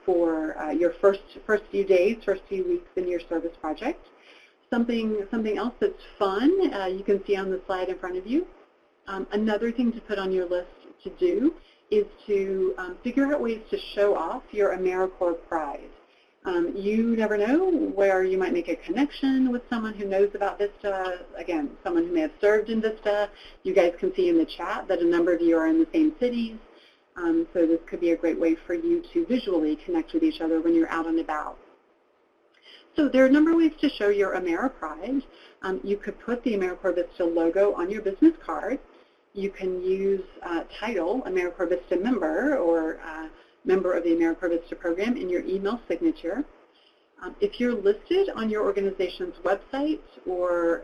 for your first few days, first few weeks in your service project. Something else that's fun, you can see on the slide in front of you. Another thing to put on your list to do is to figure out ways to show off your AmeriCorps pride. You never know where you might make a connection with someone who knows about VISTA, again, someone who may have served in VISTA. You guys can see in the chat that a number of you are in the same cities, so this could be a great way for you to visually connect with each other when you're out and about. So there are a number of ways to show your AmeriPride. You could put the AmeriCorps VISTA logo on your business card. You can use title AmeriCorps VISTA member or member of the AmeriCorps VISTA program in your email signature. If you're listed on your organization's website or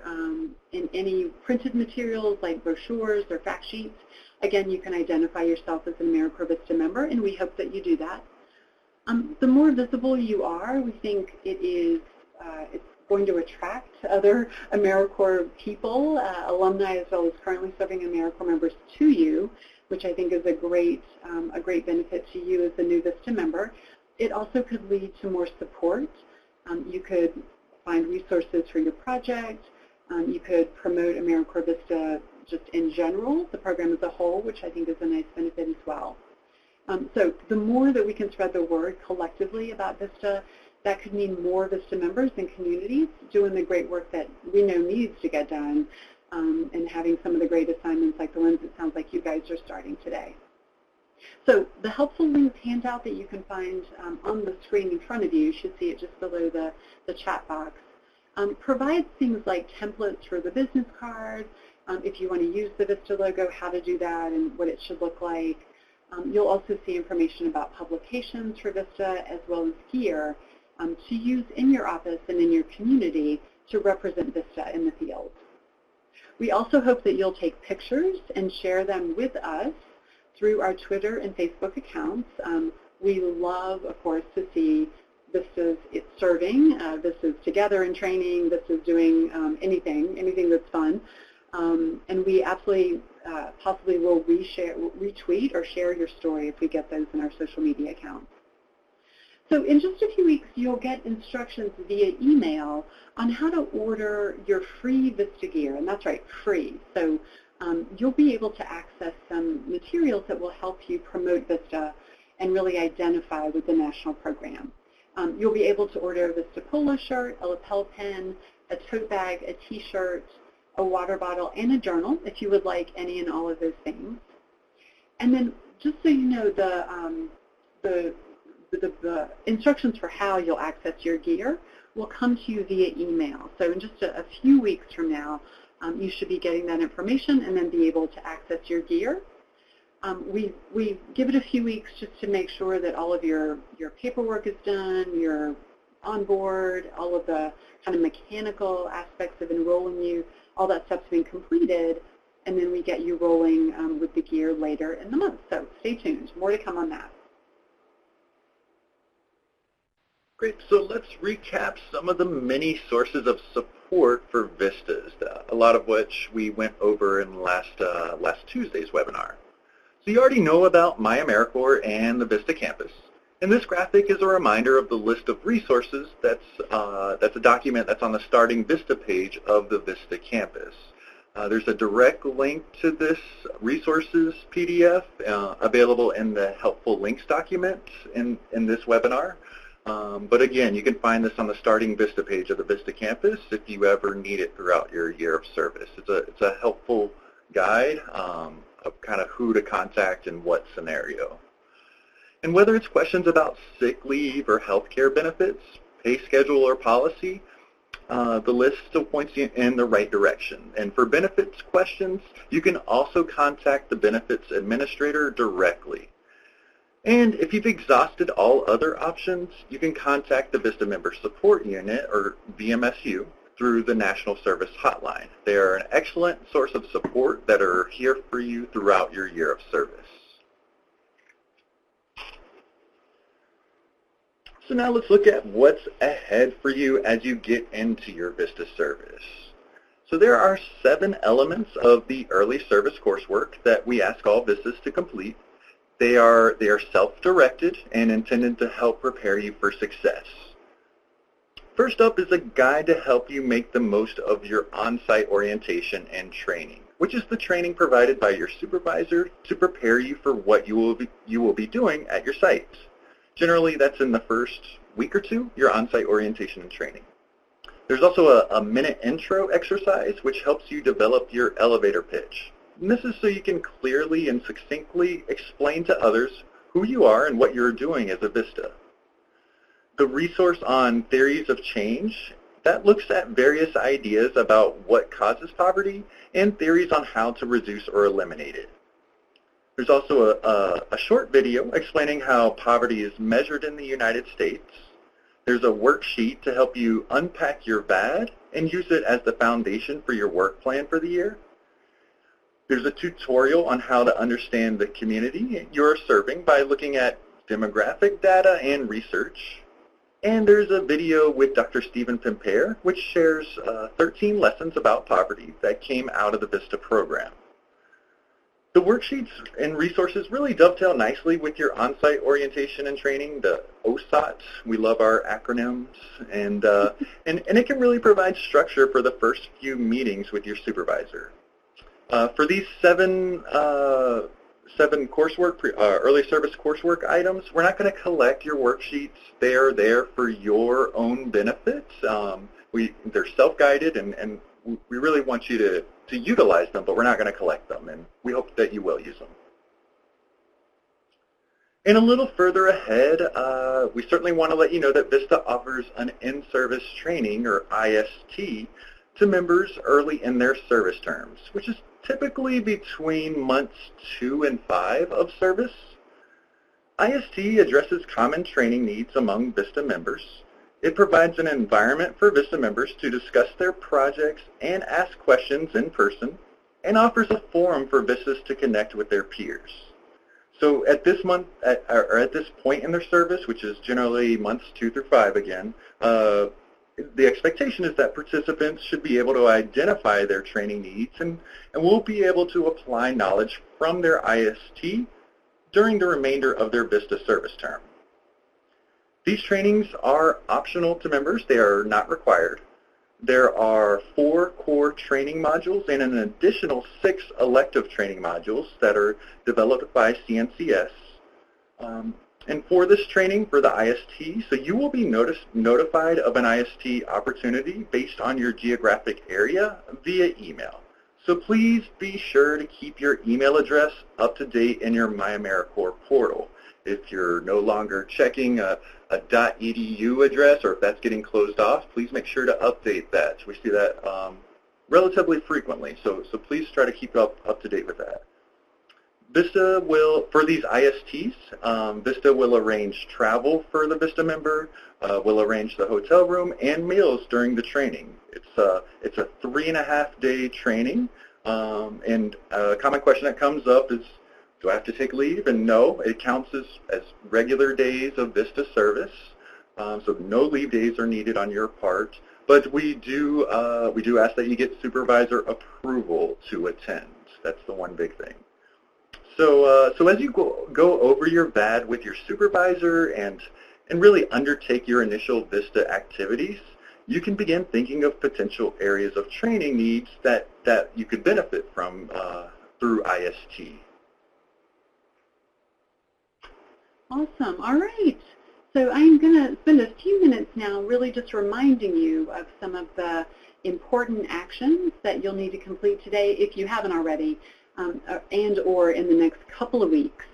in any printed materials like brochures or fact sheets, again, you can identify yourself as an AmeriCorps VISTA member, and we hope that you do that. The more visible you are, we think it's going to attract other AmeriCorps people, alumni as well as currently serving AmeriCorps members to you, which I think is a great benefit to you as a new VISTA member. It also could lead to more support. You could find resources for your project. You could promote AmeriCorps VISTA just in general, the program as a whole, which I think is a nice benefit as well. So the more that we can spread the word collectively about VISTA, that could mean more VISTA members and communities doing the great work that we know needs to get done, and having some of the great assignments like the ones it sounds like you guys are starting today. So the helpful links handout that you can find on the screen in front of you, you should see it just below the chat box, provides things like templates for the business card, if you want to use the VISTA logo, how to do that and what it should look like. You'll also see information about publications for VISTA as well as gear to use in your office and in your community to represent VISTA in the field. We also hope that you'll take pictures and share them with us through our Twitter and Facebook accounts. We love, of course, to see VISTA's serving, VISTA's together in training, VISTA's doing anything that's fun. And we absolutely possibly will retweet or share your story if we get those in our social media accounts. So in just a few weeks, you'll get instructions via email on how to order your free VISTA gear, and that's right, free. So you'll be able to access some materials that will help you promote VISTA and really identify with the national program. You'll be able to order a VISTA polo shirt, a lapel pin, a tote bag, a t-shirt, a water bottle, and a journal if you would like any and all of those things. And then just so you know, the instructions for how you'll access your gear will come to you via email. So in just a few weeks from now, you should be getting that information and then be able to access your gear. We give it a few weeks just to make sure that all of your paperwork is done, your on board, all of the kind of mechanical aspects of enrolling you, all that stuff's been completed, and then we get you rolling with the gear later in the month. So stay tuned. More to come on that. Great. So let's recap some of the many sources of support for VISTAs, a lot of which we went over in last Tuesday's webinar. So you already know about My AmeriCorps and the VISTA campus. And this graphic is a reminder of the list of resources that's a document that's on the Starting VISTA page of the VISTA campus. There's a direct link to this resources PDF available in the helpful links document in this webinar. But again, you can find this on the Starting VISTA page of the VISTA campus if you ever need it throughout your year of service. It's a helpful guide of kind of who to contact in what scenario. And whether it's questions about sick leave or healthcare benefits, pay schedule or policy, the list still points you in the right direction. And for benefits questions, you can also contact the benefits administrator directly. And if you've exhausted all other options, you can contact the VISTA Member Support Unit, or VMSU, through the National Service Hotline. They are an excellent source of support that are here for you throughout your year of service. So now let's look at what's ahead for you as you get into your VISTA service. So there are 7 elements of the early service coursework that we ask all VISTAs to complete. They are self-directed and intended to help prepare you for success. First up is a guide to help you make the most of your on-site orientation and training, which is the training provided by your supervisor to prepare you for what you will be doing at your site. Generally, that's in the first week or two, your on-site orientation and training. There's also a minute intro exercise, which helps you develop your elevator pitch. And this is so you can clearly and succinctly explain to others who you are and what you're doing as a VISTA. The resource on theories of change, that looks at various ideas about what causes poverty and theories on how to reduce or eliminate it. There's also a short video explaining how poverty is measured in the United States. There's a worksheet to help you unpack your VAD and use it as the foundation for your work plan for the year. There's a tutorial on how to understand the community you're serving by looking at demographic data and research. And there's a video with Dr. Stephen Pimpere, which shares 13 lessons about poverty that came out of the VISTA program. The worksheets and resources really dovetail nicely with your on-site orientation and training, the OSOT. We love our acronyms, and it can really provide structure for the first few meetings with your supervisor. For these seven coursework, early service coursework items, we're not going to collect your worksheets. They are there for your own benefit. They're self-guided, and we really want you to utilize them, but we're not going to collect them, and we hope that you will use them. And a little further ahead, we certainly want to let you know that VISTA offers an in-service training, or IST, to members early in their service terms, which is typically between months 2 and 5 of service. IST addresses common training needs among VISTA members. It provides an environment for VISTA members to discuss their projects and ask questions in person, and offers a forum for VISTAs to connect with their peers. So at this point in their service, which is generally months 2 through 5 again, the expectation is that participants should be able to identify their training needs and will be able to apply knowledge from their IST during the remainder of their VISTA service term. These trainings are optional to members. They are not required. There are 4 core training modules and an additional 6 elective training modules that are developed by CNCS. And for this training, for the IST, so you will be notified of an IST opportunity based on your geographic area via email. So please be sure to keep your email address up to date in your My AmeriCorps portal. If you're no longer checking a .edu address, or if that's getting closed off, please make sure to update that. We see that relatively frequently, so please try to keep up to date with that. VISTA will, for these ISTs, VISTA will arrange travel for the VISTA member, will arrange the hotel room and meals during the training. It's a 3.5-day training, and a common question that comes up is, do I have to take leave? And no, it counts as regular days of VISTA service, so no leave days are needed on your part. But we do ask that you get supervisor approval to attend. That's the one big thing. So as you go over your VAD with your supervisor and really undertake your initial VISTA activities, you can begin thinking of potential areas of training needs that you could benefit from through IST. Awesome. All right. So I'm going to spend a few minutes now really just reminding you of some of the important actions that you'll need to complete today if you haven't already, and or in the next couple of weeks.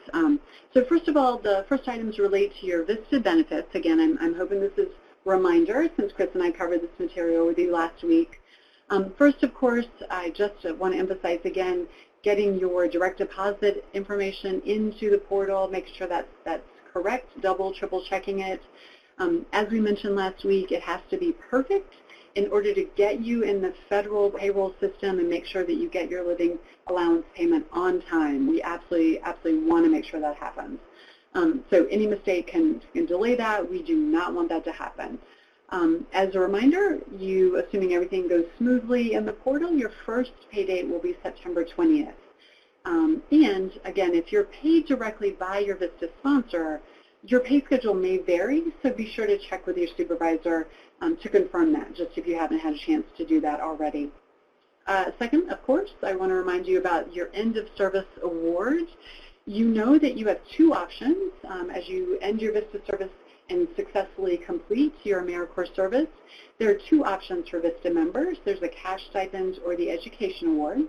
So first of all, the first items relate to your VISTA benefits. Again, I'm hoping this is a reminder since Chris and I covered this material with you last week. First, of course, I just want to emphasize again, getting your direct deposit information into the portal, make sure that's correct, double, triple checking it. As we mentioned last week, it has to be perfect in order to get you in the federal payroll system and make sure that you get your living allowance payment on time. We absolutely want to make sure that happens. So any mistake can delay that. We do not want that to happen. As a reminder, assuming everything goes smoothly in the portal, your first pay date will be September 20th. And again, if you're paid directly by your VISTA sponsor, your pay schedule may vary, so be sure to check with your supervisor to confirm that, just if you haven't had a chance to do that already. Second, of course, I want to remind you about your end of service award. You know that you have two options as you end your VISTA service and successfully complete your AmeriCorps service. There are two options for VISTA members. There's the cash stipend or the education award.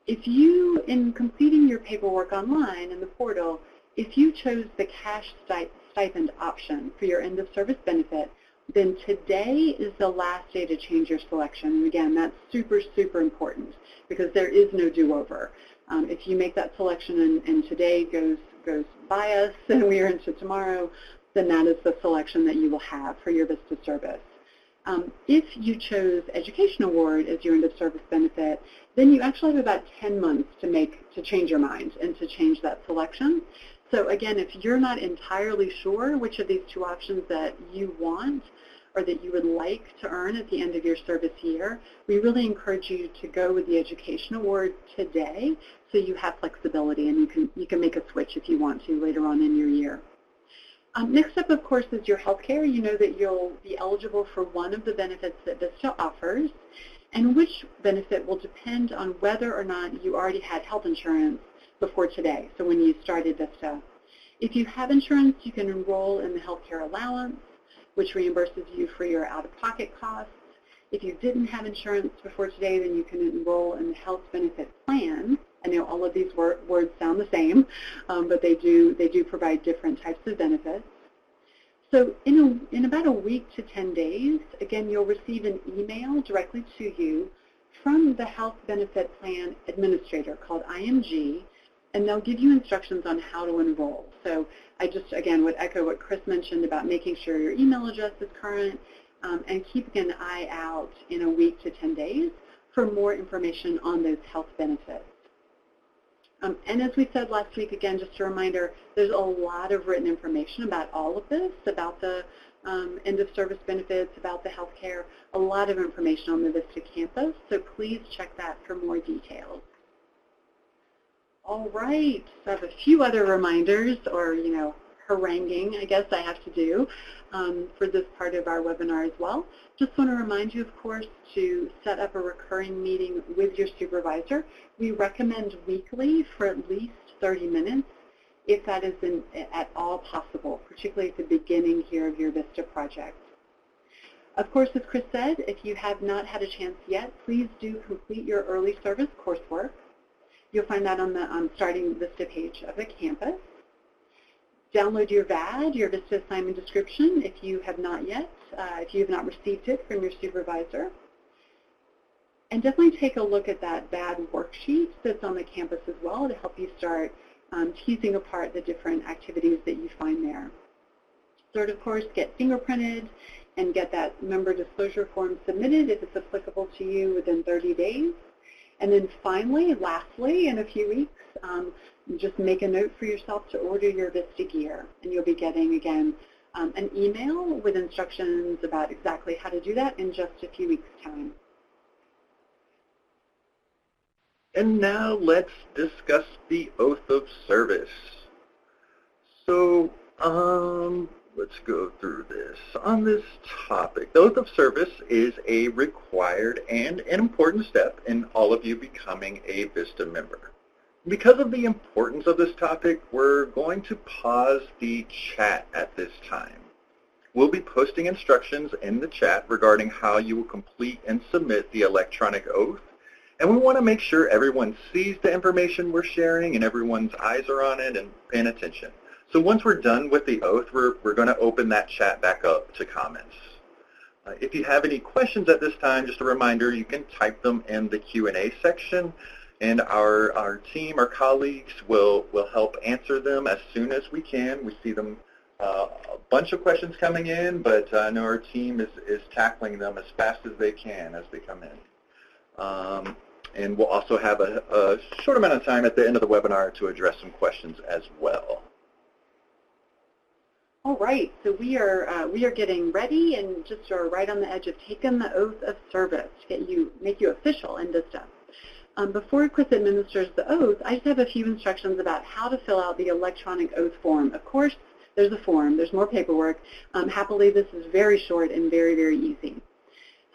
If you, in completing your paperwork online in the portal, if you chose the cash stipend option for your end of service benefit, then today is the last day to change your selection. And again, that's super, super important because there is no do-over. If you make that selection and today goes by us and we are into tomorrow, then that is the selection that you will have for your VISTA service. If you chose Education Award as your end of service benefit, then you actually have about 10 months to change your mind and to change that selection. So again, if you're not entirely sure which of these two options that you want or that you would like to earn at the end of your service year, we really encourage you to go with the Education Award today so you have flexibility and you can make a switch if you want to later on in your year. Next up, of course, is your health care. You know that you'll be eligible for one of the benefits that VISTA offers, and which benefit will depend on whether or not you already had health insurance before today, so when you started VISTA. If you have insurance, you can enroll in the health care allowance, which reimburses you for your out-of-pocket costs. If you didn't have insurance before today, then you can enroll in the health benefit plan. I know all of these words sound the same, but they do provide different types of benefits. So in about a week to 10 days, again, you'll receive an email directly to you from the Health Benefit Plan Administrator called IMG, and they'll give you instructions on how to enroll. So I just, again, would echo what Chris mentioned about making sure your email address is current and keeping an eye out in a week to 10 days for more information on those health benefits. And as we said last week, again, just a reminder, there's a lot of written information about all of this, about the end of service benefits, about the health care, a lot of information on the VISTA campus, so please check that for more details. All right, so I have a few other reminders or, haranguing, I guess I have to do for this part of our webinar as well. Just want to remind you, of course, to set up a recurring meeting with your supervisor. We recommend weekly for at least 30 minutes if that is at all possible, particularly at the beginning here of your VISTA project. Of course, as Chris said, if you have not had a chance yet, please do complete your early service coursework. You'll find that on the Starting VISTA page of the campus. Download your VAD, your VISTA assignment description, if you have not yet, if you have not received it from your supervisor. And definitely take a look at that bad worksheet that's on the campus as well to help you start teasing apart the different activities that you find there. Third, of course, get fingerprinted and get that member disclosure form submitted if it's applicable to you within 30 days. And then finally, lastly, in a few weeks, just make a note for yourself to order your VISTA gear. And you'll be getting, again, an email with instructions about exactly how to do that in just a few weeks' time. And now let's discuss the oath of service. So, let's go through this. On this topic, the oath of service is a required and an important step in all of you becoming a VISTA member. Because of the importance of this topic, we're going to pause the chat at this time. We'll be posting instructions in the chat regarding how you will complete and submit the electronic oath. And we want to make sure everyone sees the information we're sharing and everyone's eyes are on it and paying attention. So once we're done with the oath, we're going to open that chat back up to comments. If you have any questions at this time, just a reminder, you can type them in the Q&A section, and our team, our colleagues, will help answer them as soon as we can. We see them, a bunch of questions coming in, but I know our team is tackling them as fast as they can as they come in. And we'll also have a short amount of time at the end of the webinar to address some questions as well. All right, so we are getting ready and just are right on the edge of taking the oath of service to make you official in VISTA. Before Chris administers the oath, I just have a few instructions about how to fill out the electronic oath form. Of course, there's a form, there's more paperwork. Happily, this is very short and very, very easy.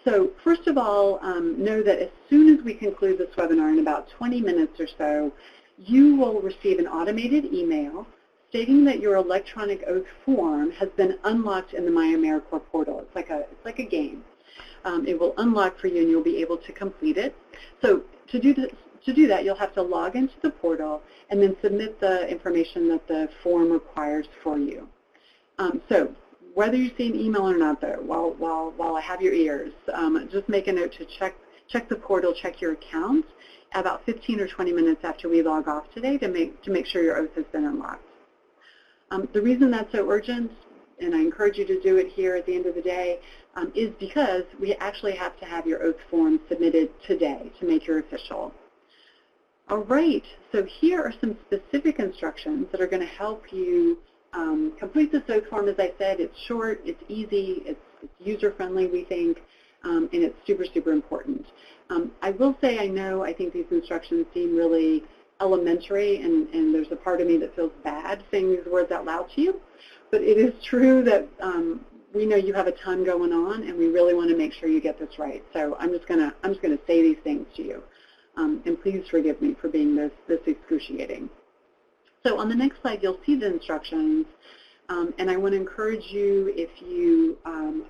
So first of all, know that as soon as we conclude this webinar in about 20 minutes or so, you will receive an automated email stating that your electronic oath form has been unlocked in the MyAmericorps portal. It's like a game. It will unlock for you and you'll be able to complete it. So to do that, you'll have to log into the portal and then submit the information that the form requires for you. So whether you see an email or not, though, while I have your ears, just make a note to check the portal, check your account about 15 or 20 minutes after we log off today to make sure your oath has been unlocked. The reason that's so urgent, and I encourage you to do it here at the end of the day, is because we actually have to have your oath form submitted today to make your official. All right, so here are some specific instructions that are going to help you complete this oath form. As I said, it's short, it's easy, it's user-friendly, we think, and it's super, super important. I will say I think these instructions seem really elementary, and there's a part of me that feels bad saying these words out loud to you, but it is true that we know you have a ton going on, and we really want to make sure you get this right. So I'm just gonna say these things to you, and please forgive me for being this excruciating. So on the next slide, you'll see the instructions, and I want to encourage you, if you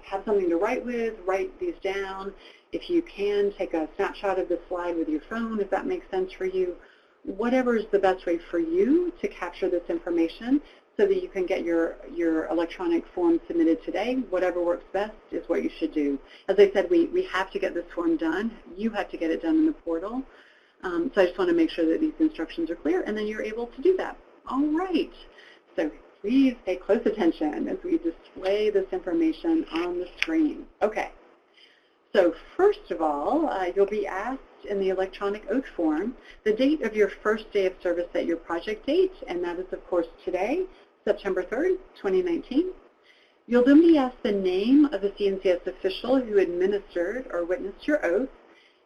have something to write with, write these down. If you can, take a snapshot of the slide with your phone, if that makes sense for you. Whatever is the best way for you to capture this information so that you can get your electronic form submitted today. Whatever works best is what you should do. As I said, we have to get this form done. You have to get it done in the portal. So I just want to make sure that these instructions are clear, and then you're able to do that. All right. So please pay close attention as we display this information on the screen. Okay. So first of all, you'll be asked in the electronic oath form the date of your first day of service at your project date, and that is, of course, today, September 3rd, 2019. You'll then be asked the name of the CNCS official who administered or witnessed your oath,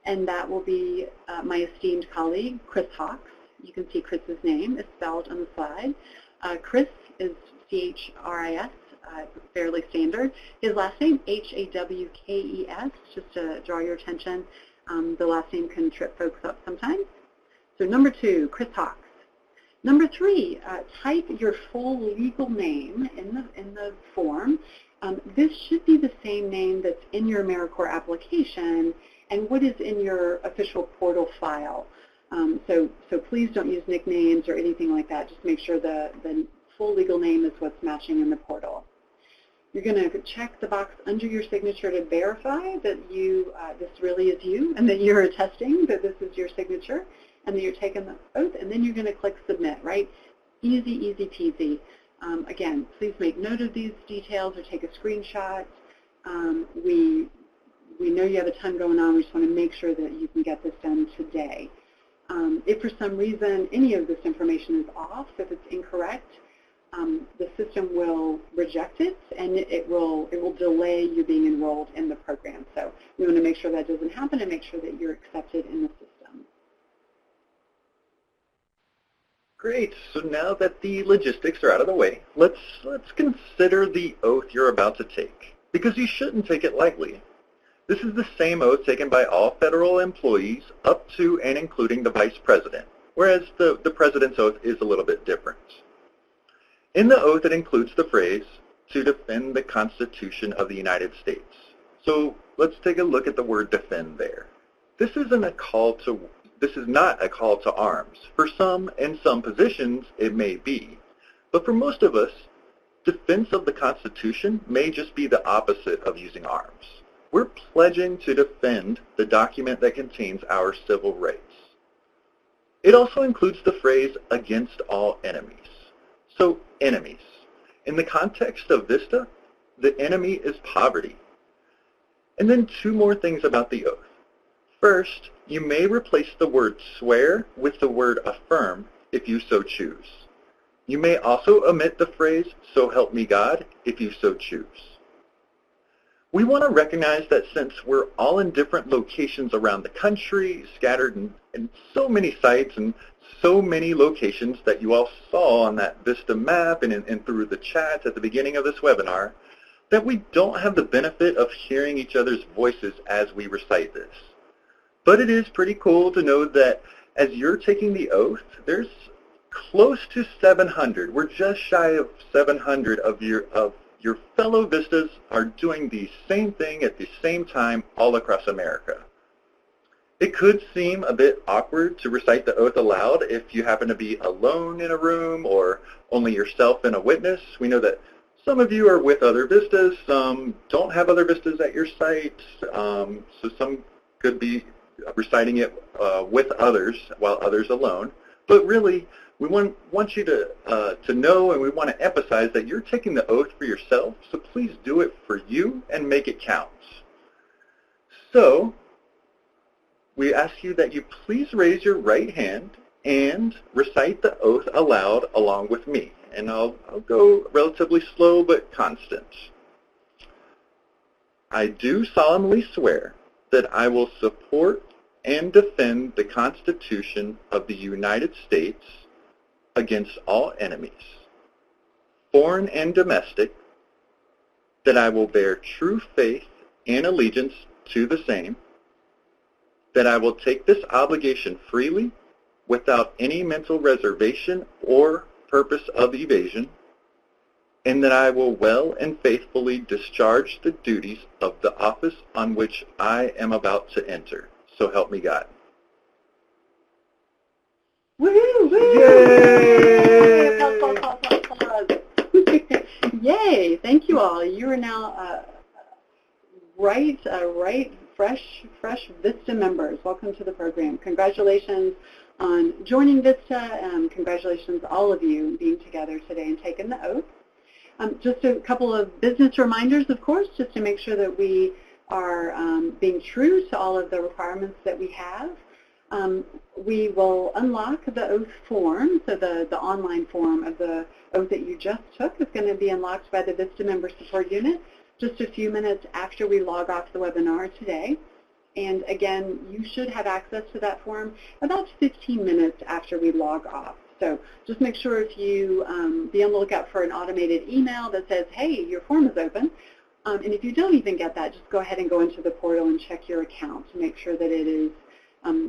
and that will be my esteemed colleague, Chris Hawks. You can see Chris's name is spelled on the slide. Chris is C-H-R-I-S. Fairly standard. His last name, H-A-W-K-E-S, just to draw your attention. The last name can trip folks up sometimes. So number 2, Chris Hawks. Number 3, type your full legal name in the form. This should be the same name that's in your AmeriCorps application and what is in your official portal file. So please don't use nicknames or anything like that. Just make sure the full legal name is what's matching in the portal. You're going to check the box under your signature to verify that this really is you and that you're attesting that this is your signature and that you're taking the oath, and then you're going to click submit, right? Easy, easy peasy. Again, please make note of these details or take a screenshot. We know you have a ton going on. We just want to make sure that you can get this done today. If for some reason any of this information is off, if it's incorrect, the system will reject it, and it will delay you being enrolled in the program. So we want to make sure that doesn't happen and make sure that you're accepted in the system. Great. So now that the logistics are out of the way, let's consider the oath you're about to take, because you shouldn't take it lightly. This is the same oath taken by all federal employees up to and including the Vice President, whereas the President's oath is a little bit different. In the oath, it includes the phrase, to defend the Constitution of the United States. So let's take a look at the word defend there. This is not a call to arms. For some, in some positions, it may be. But for most of us, defense of the Constitution may just be the opposite of using arms. We're pledging to defend the document that contains our civil rights. It also includes the phrase, against all enemies. So, enemies. In the context of VISTA, the enemy is poverty. And then two more things about the oath. First, you may replace the word swear with the word affirm if you so choose. You may also omit the phrase, so help me God, if you so choose. We want to recognize that since we're all in different locations around the country, scattered in so many sites and so many locations that you all saw on that VISTA map and through the chat at the beginning of this webinar, that we don't have the benefit of hearing each other's voices as we recite this. But it is pretty cool to know that as you're taking the oath, there's close to 700. We're just shy of 700 of your fellow VISTAs are doing the same thing at the same time all across America. It could seem a bit awkward to recite the oath aloud if you happen to be alone in a room or only yourself and a witness. We know that some of you are with other VISTAs, some don't have other VISTAs at your site, so some could be reciting it with others while others alone. But really, we want you to know, and we want to emphasize that you're taking the oath for yourself, so please do it for you and make it count. So, we ask you that you please raise your right hand and recite the oath aloud along with me. And I'll go relatively slow but constant. I do solemnly swear that I will support and defend the Constitution of the United States against all enemies, foreign and domestic, that I will bear true faith and allegiance to the same, that I will take this obligation freely without any mental reservation or purpose of evasion, and that I will well and faithfully discharge the duties of the office on which I am about to enter. So help me God. Woohoo! Woo! Yay! Applause. Yay! Thank you all. You are now fresh VISTA members. Welcome to the program. Congratulations on joining VISTA. Congratulations, all of you, being together today and taking the oath. Just a couple of business reminders, of course, just to make sure that we are being true to all of the requirements that we have. We will unlock the oath form, so the online form of the oath that you just took is going to be unlocked by the VISTA Member Support Unit just a few minutes after we log off the webinar today. And again, you should have access to that form about 15 minutes after we log off. So just make sure if you be on the lookout for an automated email that says, hey, your form is open. And if you don't even get that, just go ahead and go into the portal and check your account to make sure that it is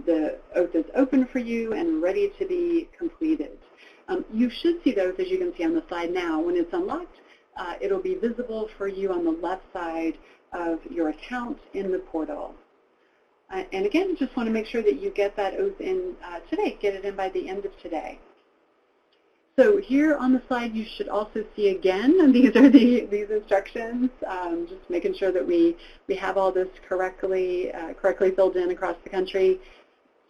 the oath is open for you and ready to be completed. You should see those, as you can see on the slide now. When it's unlocked, it'll be visible for you on the left side of your account in the portal. And again, just want to make sure that you get that oath in today, get it in by the end of today. So here on the slide, you should also see again, and these are these instructions, just making sure that we have all this correctly filled in across the country.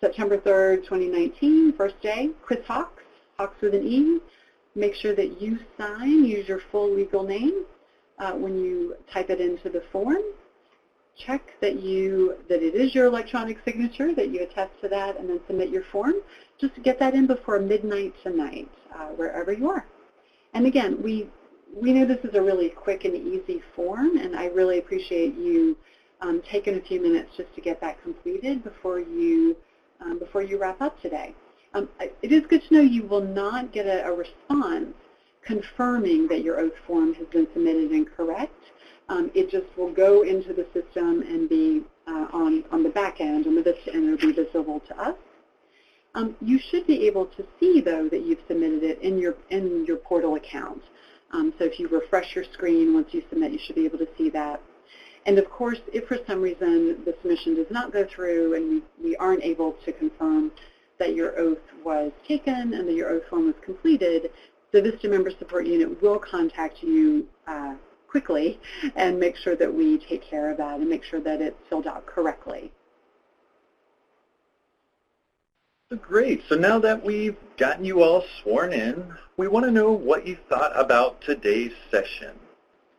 September 3rd, 2019, first day, Chris Hawks, Hawks with an E. Make sure that you sign, use your full legal name when you type it into the form. Check that it is your electronic signature, that you attest to that, and then submit your form. Just get that in before midnight tonight, wherever you are. And again, we know this is a really quick and easy form, and I really appreciate you taking a few minutes just to get that completed before you wrap up today. It is good to know you will not get a response confirming that your oath form has been submitted and correct. It just will go into the system and be on the back end, and it will be visible to us. You should be able to see, though, that you've submitted it in your portal account. So if you refresh your screen once you submit, you should be able to see that. And of course, if for some reason the submission does not go through and we aren't able to confirm that your oath was taken and that your oath form was completed, the VISTA Member Support Unit will contact you quickly and make sure that we take care of that and make sure that it's filled out correctly. Great. So now that we've gotten you all sworn in, we want to know what you thought about today's session.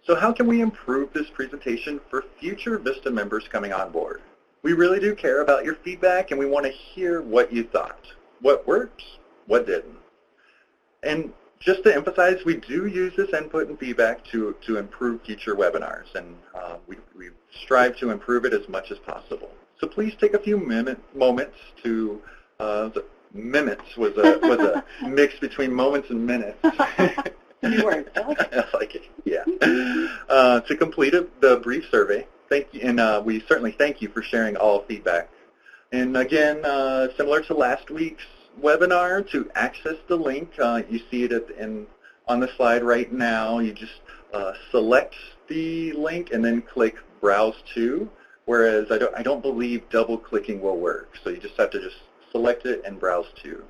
So how can we improve this presentation for future VISTA members coming on board? We really do care about your feedback, and we want to hear what you thought. What worked? What didn't? And just to emphasize, we do use this input and feedback to improve future webinars, and we strive to improve it as much as possible. So please take a few moments to minutes was a mix between moments and minutes. New words. I like it. I like it. Yeah. To complete the brief survey. Thank you, and we certainly thank you for sharing all feedback. And again, similar to last week's webinar, to access the link, you see it on the slide right now. You just select the link and then click Browse To. Whereas I don't believe double-clicking will work, so you just have to just select it and browse to.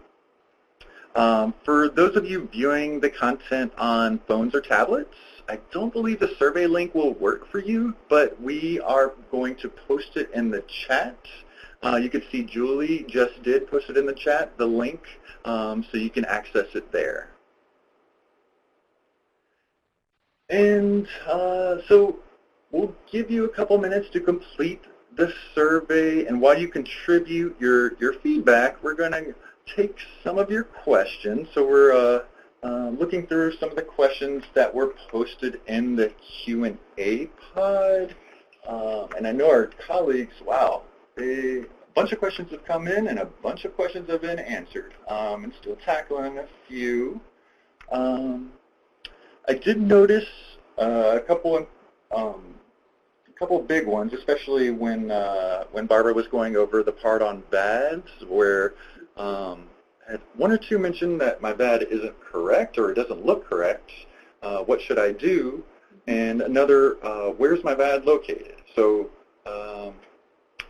For those of you viewing the content on phones or tablets, I don't believe the survey link will work for you, but we are going to post it in the chat. You can see Julie just did post it in the chat, the link, so you can access it there. And so we'll give you a couple minutes to complete the survey, and while you contribute your feedback, we're going to take some of your questions. So we're looking through some of the questions that were posted in the Q&A pod, and I know our colleagues, wow, a bunch of questions have come in and a bunch of questions have been answered, and still tackling a few. I did notice a couple big ones, especially when Barbara was going over the part on VADs, where had one or two mentioned that my VAD isn't correct or it doesn't look correct. What should I do? And another, where's my VAD located? So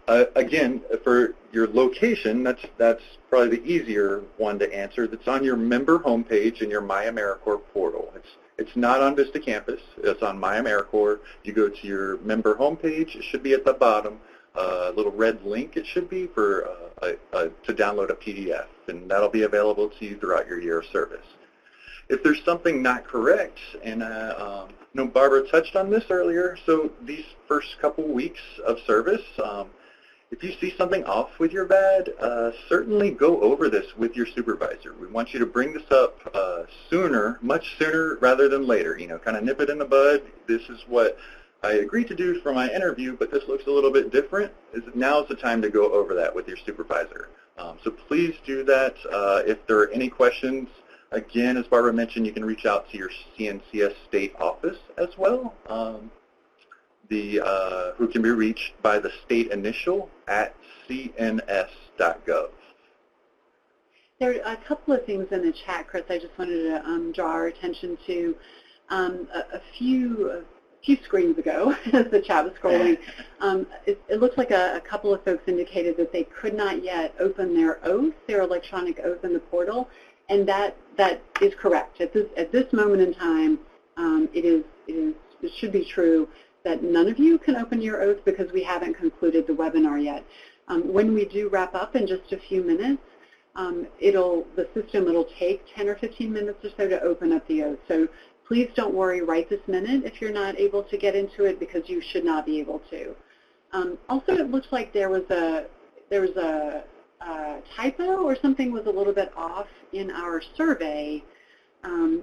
again, for your location, that's probably the easier one to answer. That's on your member homepage in your MyAmericorps portal. It's not on Vista Campus. It's on MyAmericorps. You go to your member homepage. It should be at the bottom. A little red link it should be for to download a PDF, and that'll be available to you throughout your year of service. If there's something not correct, and I know Barbara touched on this earlier, so these first couple weeks of service, if you see something off with your VAD, certainly go over this with your supervisor. We want you to bring this up sooner, much sooner rather than later. You know, kind of nip it in the bud. This is what I agreed to do for my interview, but this looks a little bit different. Now's the time to go over that with your supervisor. So please do that. If there are any questions, again, as Barbara mentioned, you can reach out to your CNCS state office as well. Who can be reached by the state initial at cns.gov. There are a couple of things in the chat, Chris, I just wanted to draw our attention to. A few screens ago, as the chat was scrolling, it looked like a couple of folks indicated that they could not yet open their oath, their electronic oath in the portal. And that is correct. At this moment in time, it should be true that none of you can open your oath because we haven't concluded the webinar yet. When we do wrap up in just a few minutes, the system will take 10 or 15 minutes or so to open up the oath. So please don't worry right this minute if you're not able to get into it, because you should not be able to. Also, it looks like there was a typo or something was a little bit off in our survey,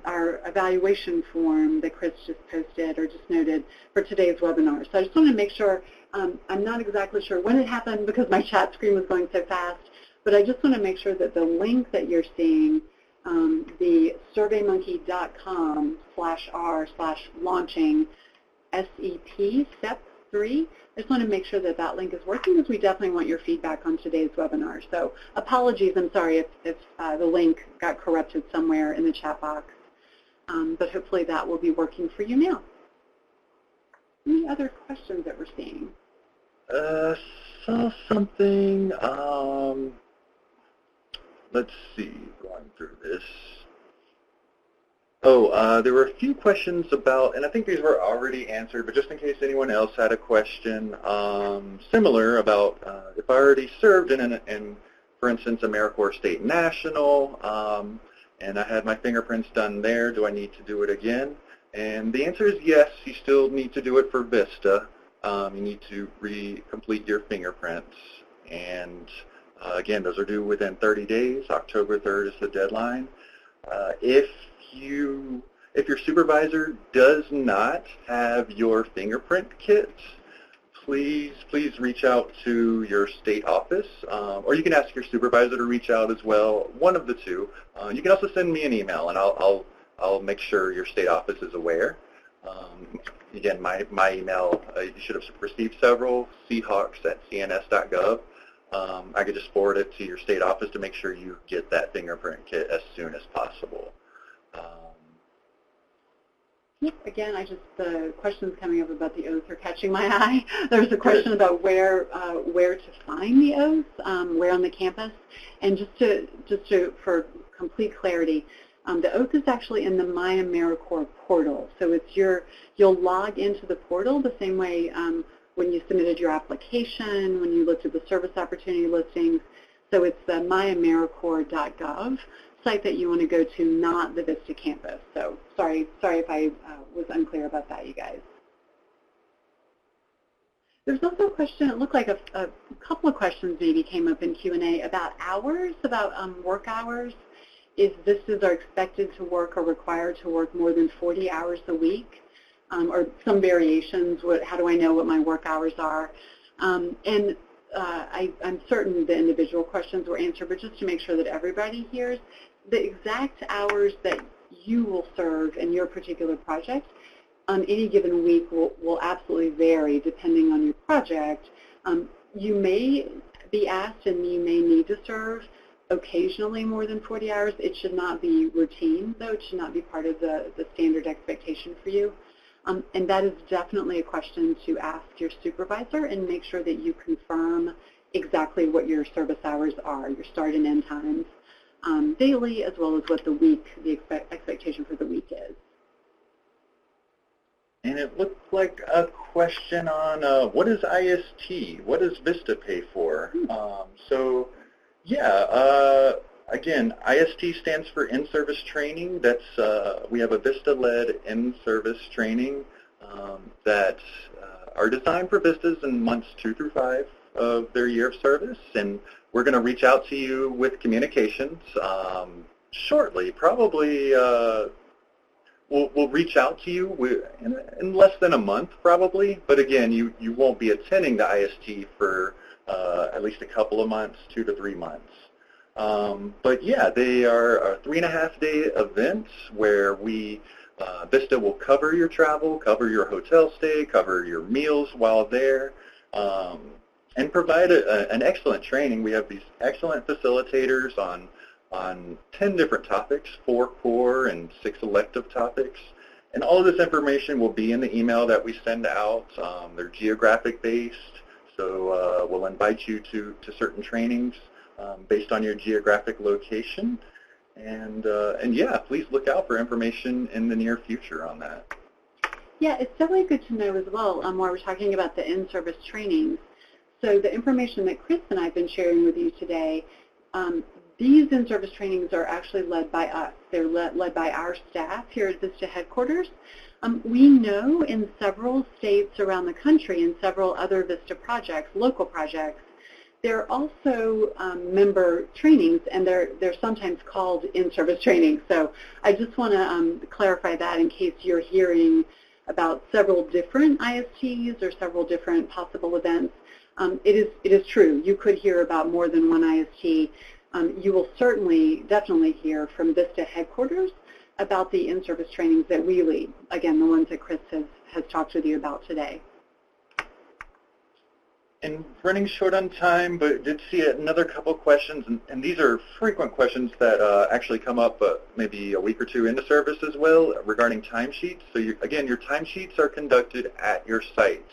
our evaluation form that Chris just posted or just noted for today's webinar. So I just want to make sure, I'm not exactly sure when it happened because my chat screen was going so fast, but I just want to make sure that the link that you're seeing, the surveymonkey.com/r/launching SEP step 3, I just want to make sure that that link is working, because we definitely want your feedback on today's webinar. So apologies, I'm sorry if the link got corrupted somewhere in the chat box, but hopefully that will be working for you now. Any other questions that we're seeing? Saw something, let's see, going through this. Oh, there were a few questions about, and I think these were already answered, but just in case anyone else had a question similar about if I already served in, for instance, AmeriCorps State National, and I had my fingerprints done there, do I need to do it again? And the answer is yes, you still need to do it for VISTA. You need to complete your fingerprints. And again, those are due within 30 days. October 3rd is the deadline. If your supervisor does not have your fingerprint kit, please reach out to your state office, or you can ask your supervisor to reach out as well, one of the two. You can also send me an email, and I'll make sure your state office is aware. Again, my email, you should have received several, seahawks@cns.gov. I could just forward it to your state office to make sure you get that fingerprint kit as soon as possible. Yep, again, the questions coming up about the oath are catching my eye. There was a question about where to find the oath, where on the campus, and for complete clarity, the oath is actually in the My AmeriCorps portal. So you'll log into the portal the same way when you submitted your application, when you looked at the service opportunity listings. So it's the myamericorps.gov site that you want to go to, not the VISTA campus. So sorry if I was unclear about that, you guys. There's also a question, it looked like a couple of questions maybe came up in Q&A about hours, about work hours. If VISTAs are expected to work or required to work more than 40 hours a week, or some variations, how do I know what my work hours are? I'm certain the individual questions were answered, but just to make sure that everybody hears, the exact hours that you will serve in your particular project on any given week will absolutely vary depending on your project. You may be asked and you may need to serve occasionally more than 40 hours. It should not be routine, though. It should not be part of the standard expectation for you. And that is definitely a question to ask your supervisor and make sure that you confirm exactly what your service hours are, your start and end times daily, as well as what the expectation for the week is. And it looked like a question on what is IST? What does VISTA pay for? So, yeah, again, IST stands for in-service training. That's we have a VISTA-led in-service training that are designed for VISTAs in months 2 through 5 of their year of service, and we're going to reach out to you with communications shortly. Probably we'll reach out to you in less than a month, probably. But again, you won't be attending the IST for at least a couple of months, 2 to 3 months. But yeah, they are 3.5-day events where VISTA will cover your travel, cover your hotel stay, cover your meals while there, and provide an excellent training. We have these excellent facilitators on 10 different topics, 4 core and 6 elective topics. And all of this information will be in the email that we send out. They're geographic based, so we'll invite you to certain trainings based on your geographic location. And yeah, please look out for information in the near future on that. Yeah, it's definitely good to know as well while we're talking about the in-service trainings. So the information that Chris and I have been sharing with you today, these in-service trainings are actually led by us. They're led by our staff here at VISTA headquarters. We know in several states around the country and several other VISTA projects, local projects, there are also member trainings, and they're sometimes called in-service trainings. So I just want to clarify that in case you're hearing about several different ISTs or several different possible events. It is true. You could hear about more than one IST. You will definitely hear from VISTA headquarters about the in-service trainings that we lead. Again, the ones that Chris has talked with you about today. And running short on time, but did see another couple questions, and these are frequent questions that actually come up maybe a week or two into service as well regarding timesheets. So again, your timesheets are conducted at your site.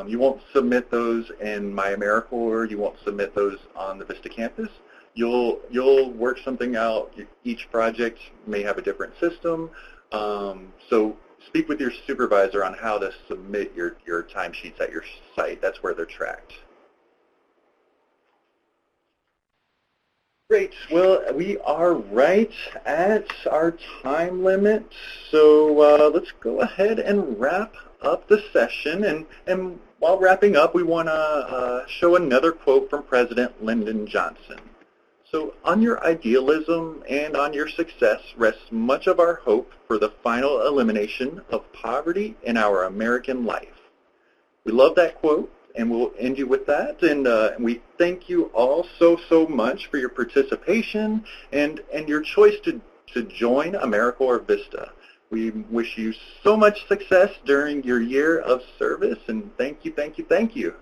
You won't submit those in My AmeriCorps. You won't submit those on the VISTA campus. You'll work something out. Each project may have a different system. So speak with your supervisor on how to submit your timesheets at your site. That's where they're tracked. Great. Well, we are right at our time limit. So let's go ahead and wrap up the session. And while wrapping up, we want to show another quote from President Lyndon Johnson. So on your idealism and on your success rests much of our hope for the final elimination of poverty in our American life. We love that quote, and we'll end you with that. And we thank you all so much for your participation and your choice to join AmeriCorps VISTA. We wish you so much success during your year of service, and thank you.